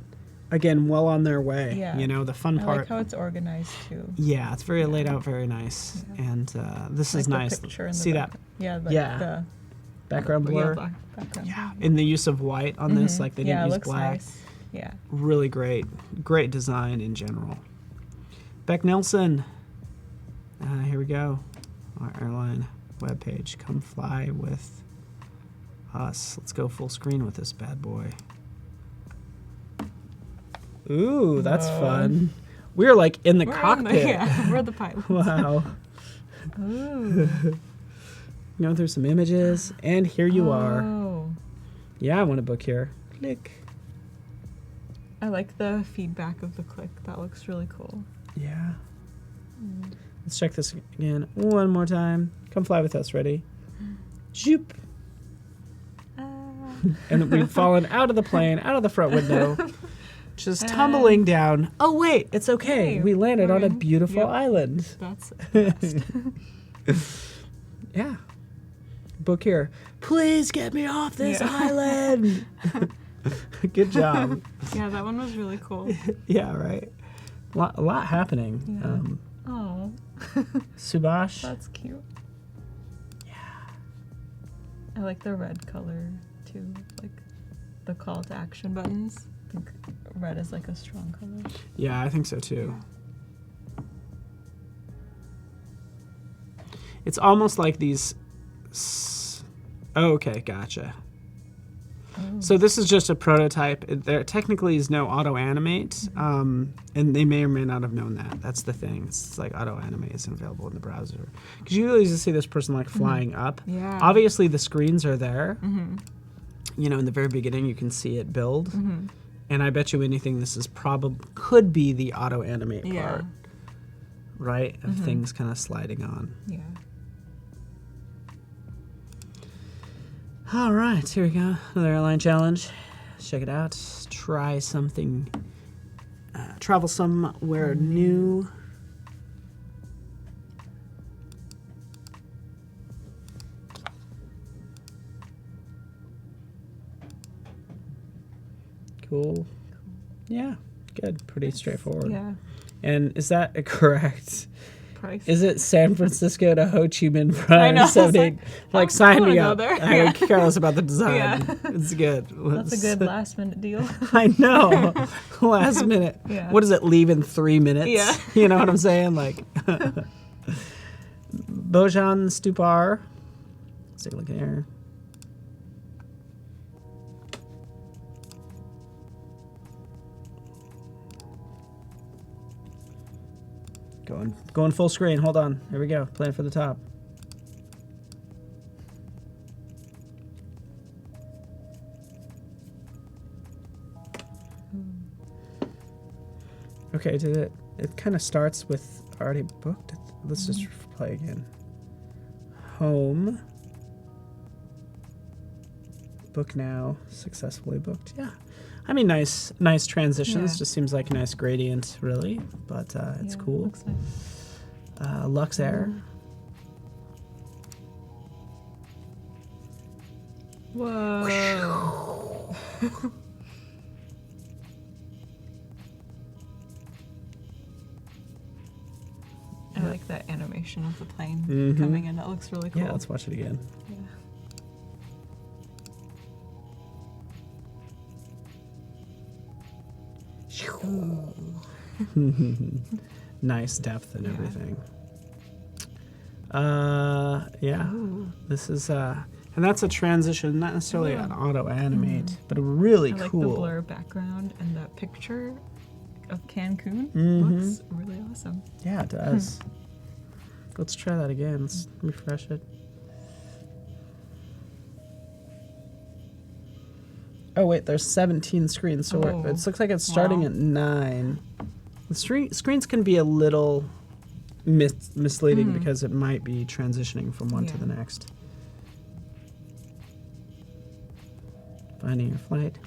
again, well on their way. Yeah. You know, the fun I part. like how it's organized too. Yeah, it's very laid out, very nice, and this is Like nice. the picture in the See that back. Yeah. Like Yeah. The background blur? background. Yeah, in the use of white on this, like they Yeah, didn't it use looks black. nice. Yeah. Really great design in general. Beck Nelson. Here we go. Our airline webpage. Come fly with us. Let's go full screen with this bad boy. Ooh, that's Whoa. fun. We're like in the We're cockpit. we're the pilots. Wow. Ooh. Going through some images, and here you are. Oh. Yeah, I want to book here. Click. I like the feedback of the click. That looks really cool. Yeah. Let's check this again one more time. Come fly with us. Ready? Zoop. And we've fallen out of the plane, out of the front window, just tumbling down. Oh, wait, it's okay. Hey, We landed we're on a in. beautiful Yep. island. That's the best. Yeah. Book here. Please get me off this Yeah. island. Good job. Yeah, that one was really cool. Yeah, right. A lot happening. Yeah. Oh, Subash. that's cute. Yeah. I like the red color too, like the call to action buttons. I think red is like a strong color. Yeah, I think so too. It's almost like these. Oh, okay, gotcha. Oh. So this is just a prototype. There technically is no auto animate, and they may or may not have known that. That's the thing. It's like auto animate isn't available in the browser because you usually just see this person like flying up. Yeah. Obviously, the screens are there. You know, in the very beginning, you can see it build, and I bet you anything this is could be the auto animate Yeah. part, right? Of things kind of sliding on. Yeah. All right, here we go. Another airline challenge. Check it out. Try something. Travel somewhere new. Cool. Yeah, good. Pretty straightforward. Yeah. And is that correct? Price. Is it San Francisco to Ho Chi Minh Prime? know, I was 78? Like, I sign wanna me go up. there. I'm careless about the design. Yeah. It's good. That's a good last minute deal. I know. Last minute. Yeah. What does it leave in 3 minutes? Yeah. You know what I'm saying? Like, Bojan Stupar. Let's take a look here. Going full screen. Hold on. Here we go. Playing for the top. Okay, did it? It kind of starts with already booked. Let's just play again. Home. Book now. Successfully booked. Yeah. I mean, nice transitions. Yeah. Just seems like a nice gradient, really. But it's Yeah, cool. looks nice. Lux Air. Whoa. I like that animation of the plane coming in. That looks really cool. Yeah, let's watch it again. Yeah. Nice depth and Yeah. everything. Yeah. Ooh. This is and that's a transition, not necessarily an auto animate, but a really I like cool. the blur background and the picture of Cancun. Mhm. Looks really awesome. Yeah, it does. Let's try that again. Let's refresh it. Oh wait, there's 17 screens, so Oh, it looks like it's starting wow. at 9. The screens can be a little misleading because it might be transitioning from one to Yeah. the next. Finding your flight.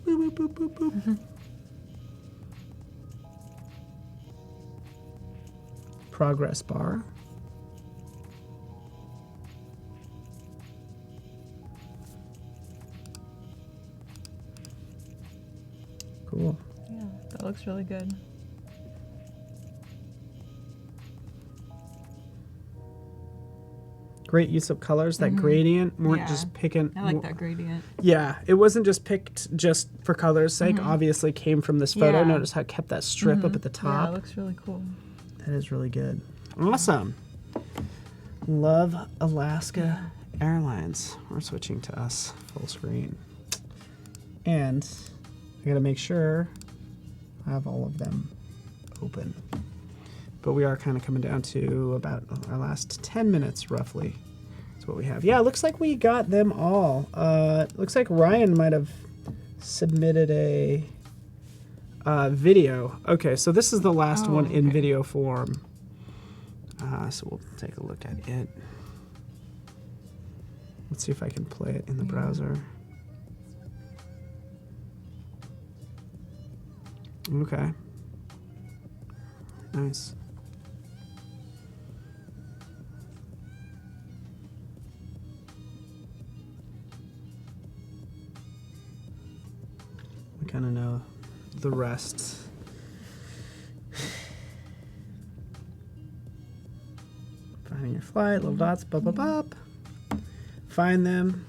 Boop, boop, boop, boop, boop. progress bar. Cool. Yeah, that looks really good. Great use of colors. That gradient weren't Yeah. just picking. I like that gradient. Yeah, it wasn't just picked just for color's sake. Obviously, came from this photo. Yeah. Notice how it kept that strip up at the Yeah, top. it looks really cool. That is really good. Awesome. Love Alaska Airlines. We're switching to us full screen. And I gotta make sure I have all of them open. But we are kind of coming down to about our last 10 minutes roughly. That's what we have. Yeah, it looks like we got them all. Looks like Ryan might have submitted a video. Okay, so this is the last one in video form. So we'll take a look at it. Let's see if I can play it in the browser. Okay. Nice. We kind of know the rest. Finding your flight, little dots, bop, bop, bop. Find them.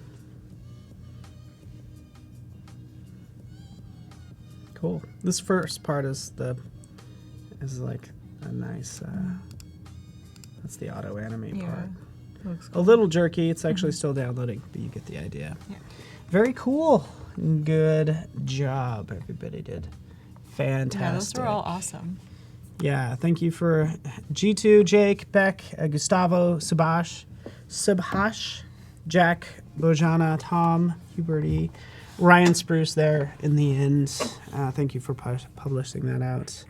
Cool. This first part is like a nice. That's the auto animate part. Looks A little jerky. It's actually still downloading, but you get the idea. Yeah. Very cool. Good job, everybody did. Fantastic. Yeah, those were all awesome. Yeah, thank you for G2, Jake, Beck, Gustavo, Subhash, Jack, Bojana, Tom, Huberty, Ryan Spruce there in the end. Thank you for publishing that out.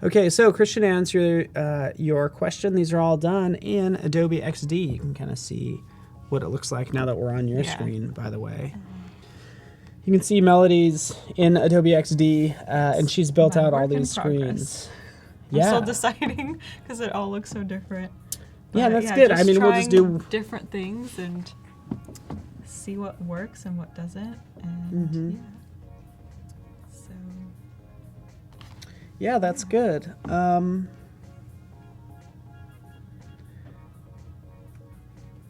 Okay, so Christian answered your question. These are all done in Adobe XD. You can kind of see what it looks like now that we're on your screen, by the way. You can see Melody's in Adobe XD, and she's built out all these screens. I'm still deciding because it all looks so different. Yeah, But that's good. I just mean, we'll just trying do different things and see what works and what doesn't. And yeah. So yeah, that's good.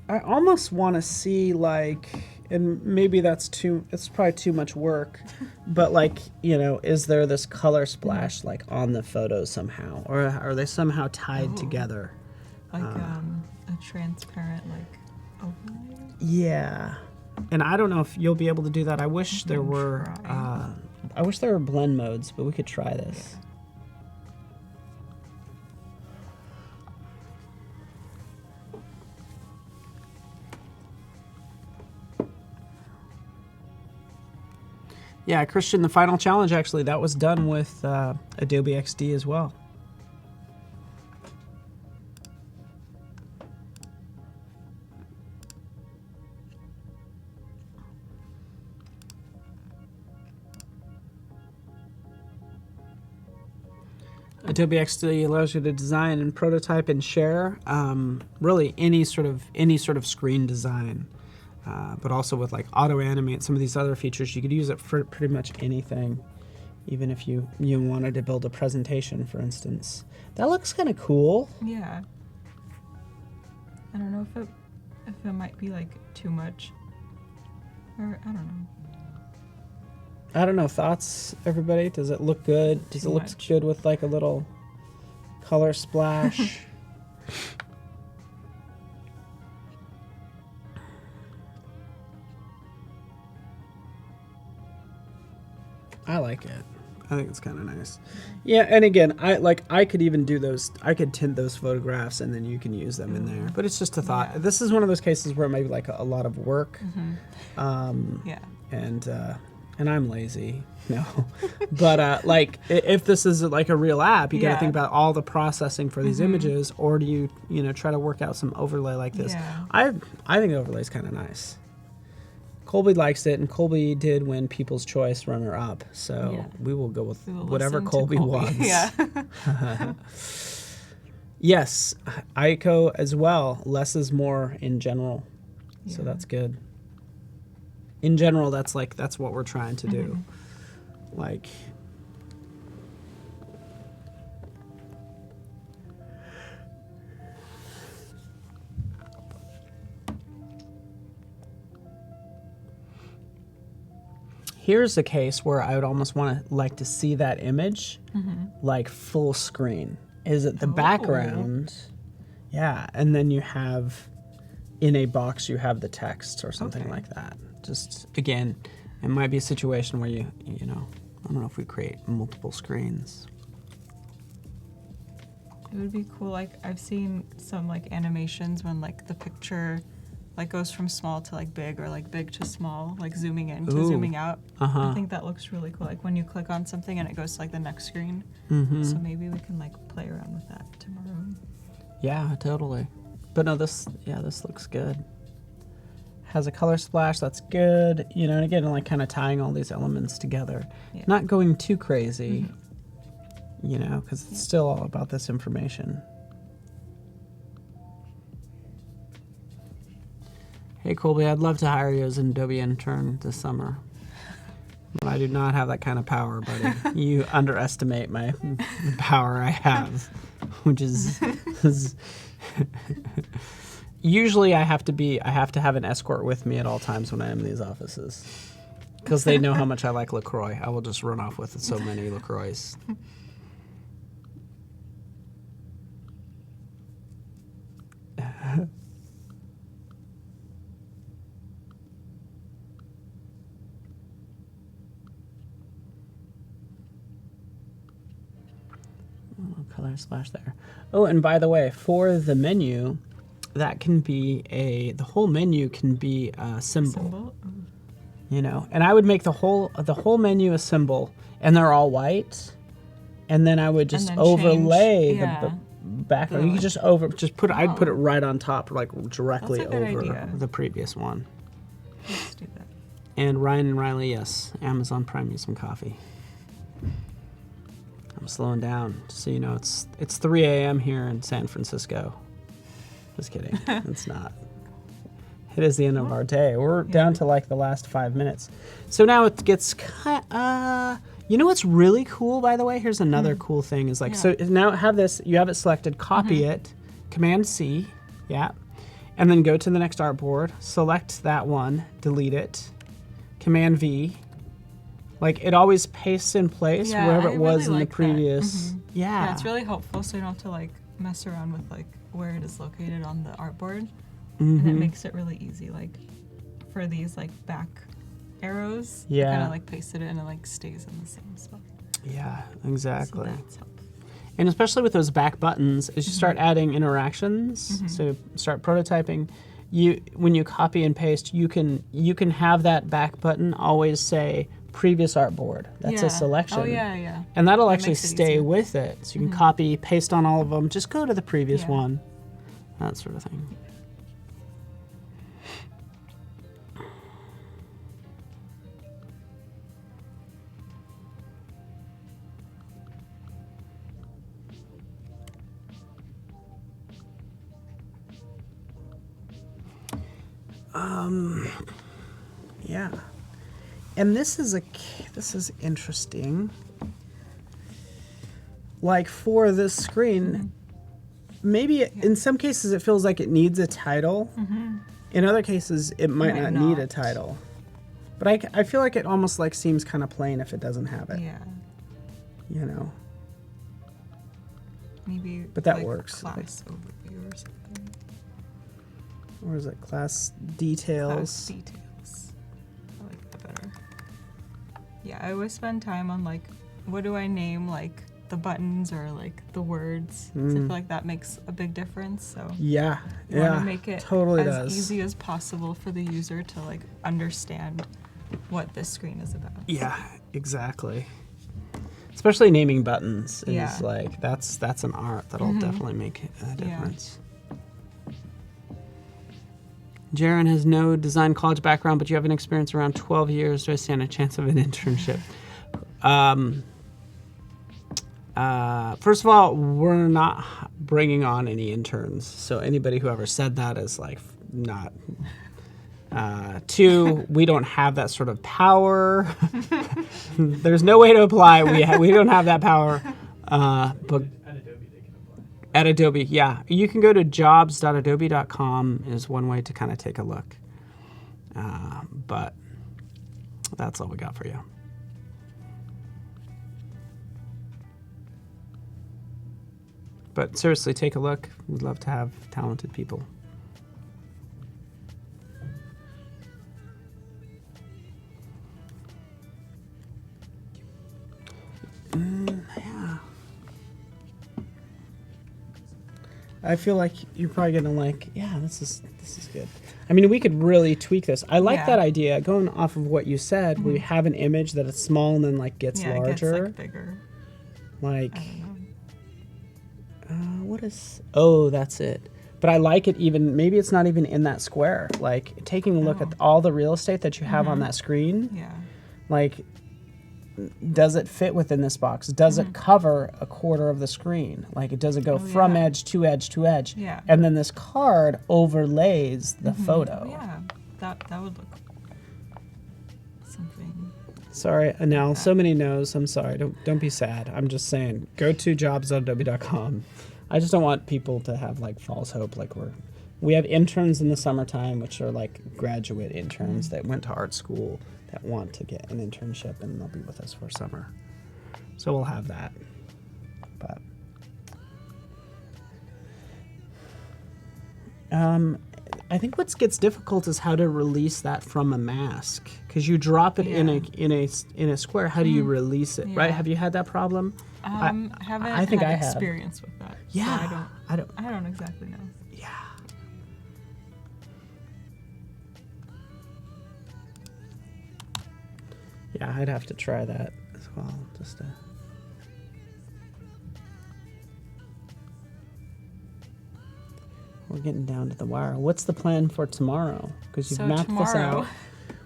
I almost want to see like, and maybe it's probably too much work, but like, you know, is there this color splash like on the photos somehow, or are they somehow tied together? like a transparent like overlay. Yeah, and I don't know if you'll be able to do that. I wish there were. I wish there were blend modes, but we could try this. Yeah, Christian, the final challenge, actually, that was done with Adobe XD as well. Adobe XD allows you to design and prototype and share really any sort of screen design. But also with like auto animate, some of these other features, you could use it for pretty much anything, even if you wanted to build a presentation, for instance. That looks kind of cool. Yeah. I don't know if it might be like too much, or I don't know. I don't know. Thoughts, everybody? Does it look good? Does it look good with like a little color splash? I like it. I think it's kind of nice. Yeah, and again, I could even do those. I could tint those photographs, and then you can use them in there. But it's just a thought. Yeah. This is one of those cases where it might be like a lot of work. Yeah. And I'm lazy. No, but like if this is like a real app, you got to think about all the processing for these images, or do you try to work out some overlay like this? Yeah. I think the overlay is kind of nice. Colby likes it, and Colby did win People's Choice runner-up, so Yeah. we will go with We will whatever listen to Colby wants. Yeah. Yes, Aiko as well. Less is more in general, so Yeah. that's good. In general, that's what we're trying to do. Like, here's a case where I would almost want to like to see that image like full screen. Is it the background? Yeah, and then you have in a box you have the text or something like that. Just again, it might be a situation where you know, I don't know if we create multiple screens. It would be cool. Like I've seen some like animations when like the picture like goes from small to like big or like big to small, like zooming in to Ooh. zooming out. Uh-huh. I think that looks really cool. Like when you click on something and it goes to like the next screen. So maybe we can like play around with that tomorrow. Yeah, totally. But no, this looks good. Has a color splash, that's good. You know, and again, like kind of tying all these elements together. Yeah. Not going too crazy, you know, because it's still all about this information. Hey, Colby, I'd love to hire you as an Adobe intern this summer. But I do not have that kind of power, buddy. You underestimate the power I have, which is usually I have to have an escort with me at all times when I am in these offices, because they know how much I like LaCroix. I will just run off with so many LaCroix. Color splash there. Oh, and by the way, for the menu, that can be the whole menu can be a symbol. You know, and I would make the whole menu a symbol, and they're all white, and then I would just then overlay change, the background. You could just put I'd put it right on top, like directly That's a good over idea. the previous one. Let's do that. And Ryan and Riley, yes, Amazon Prime me some coffee. I'm slowing down, just so you know. It's 3 a.m. here in San Francisco. Just kidding. It's not. It is the end of our day. We're down to like the last 5 minutes. So now it gets you know what's really cool, by the way? Here's another cool thing is like, so now have this, you have it selected, copy it, Command C, yeah, and then go to the next artboard, select that one, delete it, Command V. Like it always pastes in place wherever it was in the previous. Yeah, it's really helpful, so you don't have to like mess around with like where it is located on the artboard, and it makes it really easy. Like for these like back arrows, you kind of like pasted it and it like stays in the same spot. Yeah, exactly. So that's helpful. And especially with those back buttons, as you start adding interactions, so start prototyping, when you copy and paste, you can have that back button always say previous artboard. That's a selection. Oh yeah. And that'll That actually makes it stay easier. with it. So you can copy, paste on all of them, just go to the previous one, that sort of thing. Yeah. And this is interesting. Like for this screen, maybe in some cases it feels like it needs a title. In other cases, it might not need a title. But I feel like it almost like seems kind of plain if it doesn't have it. Yeah. You know. Maybe. But that like works. Class overview or something. Or is it class details? Class details. I like that better. Yeah, I always spend time on like, what do I name like the buttons or like the words? 'Cause I feel like that makes a big difference. So Yeah. you want to make it totally as does. easy as possible for the user to like understand what this screen is about. Yeah, exactly. Especially naming buttons is Yeah. like that's an art that'll definitely make a difference. Jaron has no design college background, but you have an experience around 12 years. Do I stand a chance of an internship? First of all, we're not bringing on any interns. So anybody who ever said that is like not. Two, we don't have that sort of power. There's no way to apply. We don't have that power. But At Adobe, they can apply. at Adobe, yeah. You can go to jobs.adobe.com is one way to kind of take a look. But that's all we got for you. But seriously, take a look. We'd love to have talented people. Yeah. I feel like you're probably gonna like, yeah, this is good. I mean, we could really tweak this. I like Yeah. that idea. Going off of what you said, we have an image that is small and then like gets Yeah, it larger. gets like bigger. Like, I don't know. what is? Oh, that's it. But I like it even. Maybe it's not even in that square. Like taking a look at all the real estate that you have on that screen. Yeah. Like, does it fit within this box? Does it cover a quarter of the screen? Like, does it go from yeah. edge to edge to edge? Yeah. And then this card overlays the photo. Yeah. That would look something. Sorry, Anel, so many no's. I'm sorry. Don't be sad. I'm just saying, go to jobs.adobe.com. I just don't want people to have like false hope. Like we have interns in the summertime, which are like graduate interns that went to art school that want to get an internship, and they'll be with us for summer. So we'll have that. But I think what gets difficult is how to release that from a mask, because you drop it in a square. How do you release it? Right? Yeah. Have you had that problem? I haven't I think had I have. experience with that. Yeah. So I don't. I don't exactly know. Yeah. Yeah, I'd have to try that as well. Just to. We're getting down to the wire. What's the plan for tomorrow? Because you've So mapped this tomorrow, out.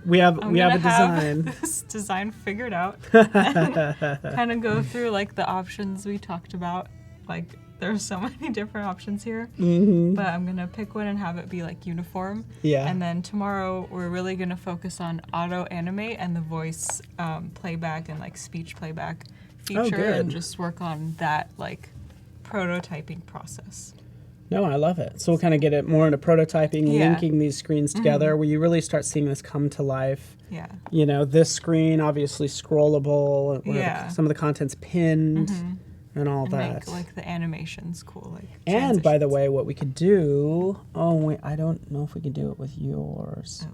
We have I'm a gonna design. have this design figured out. Kind of go through like the options we talked about. Like there's so many different options here, but I'm gonna pick one and have it be like uniform. Yeah. And then tomorrow we're really gonna focus on auto animate and the voice playback and like speech playback feature, good. and just work on that like prototyping process. No, I love it. So we'll kind of get it more into prototyping, Yeah. linking these screens together, where you really start seeing this come to life. Yeah. You know, this screen obviously scrollable, where Yeah. some of the content's pinned, and all And that. make like the animations cool. Like And by the transitions. way, what we could do, oh wait, I don't know if we could do it with yours. Oh.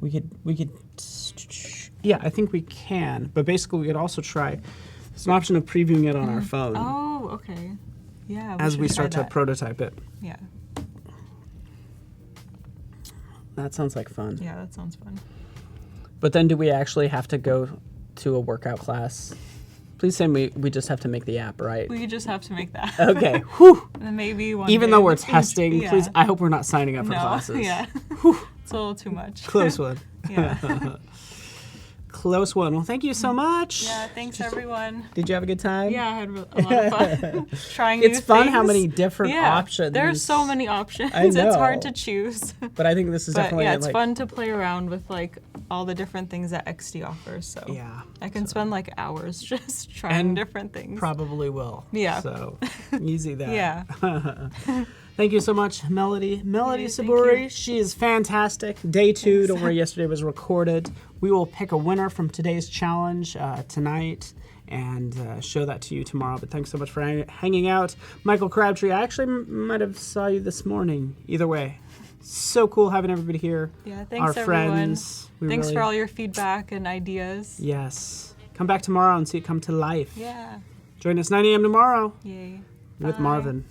We could, yeah, I think we can. But basically, we could also try. There's an option of previewing it on our phone Oh, okay. Yeah. as should we try start to that. prototype it. Yeah. That sounds like fun. Yeah, that sounds fun. But then, do we actually have to go to a workout class? Please say we just have to make the app, right? We just have to make that. Okay. Whew. And then maybe one Even day though in we're the future- testing, yeah. please. I hope we're not signing up for No, classes. yeah. It's a little too much. Close one. Yeah. Close one. Well, thank you so much. Yeah, thanks everyone. Did you have a good time? Yeah, I had a lot of fun trying It's new fun how things. many different Yeah, options. There's so many options. I It's hard know. to choose. But I think this is But definitely yeah, it's like, fun to play around with like all the different things that XD offers. So Yeah. I can spend like hours just trying And different things. Probably will. Yeah. So easy that. Yeah. Thank you so much, Melody. Melody Yeah, thank Sabouri. you. She is fantastic. Day 2, Thanks. don't worry, yesterday was recorded. We will pick a winner from today's challenge tonight and show that to you tomorrow. But thanks so much for hanging out. Michael Crabtree, I actually might have saw you this morning. Either way, so cool having everybody here. Yeah, thanks Our everyone. friends. We Thanks really- for all your feedback and ideas. Yes. Come back tomorrow and see it come to life. Yeah. Join us 9 a.m. tomorrow Yay. with Bye. Marvin.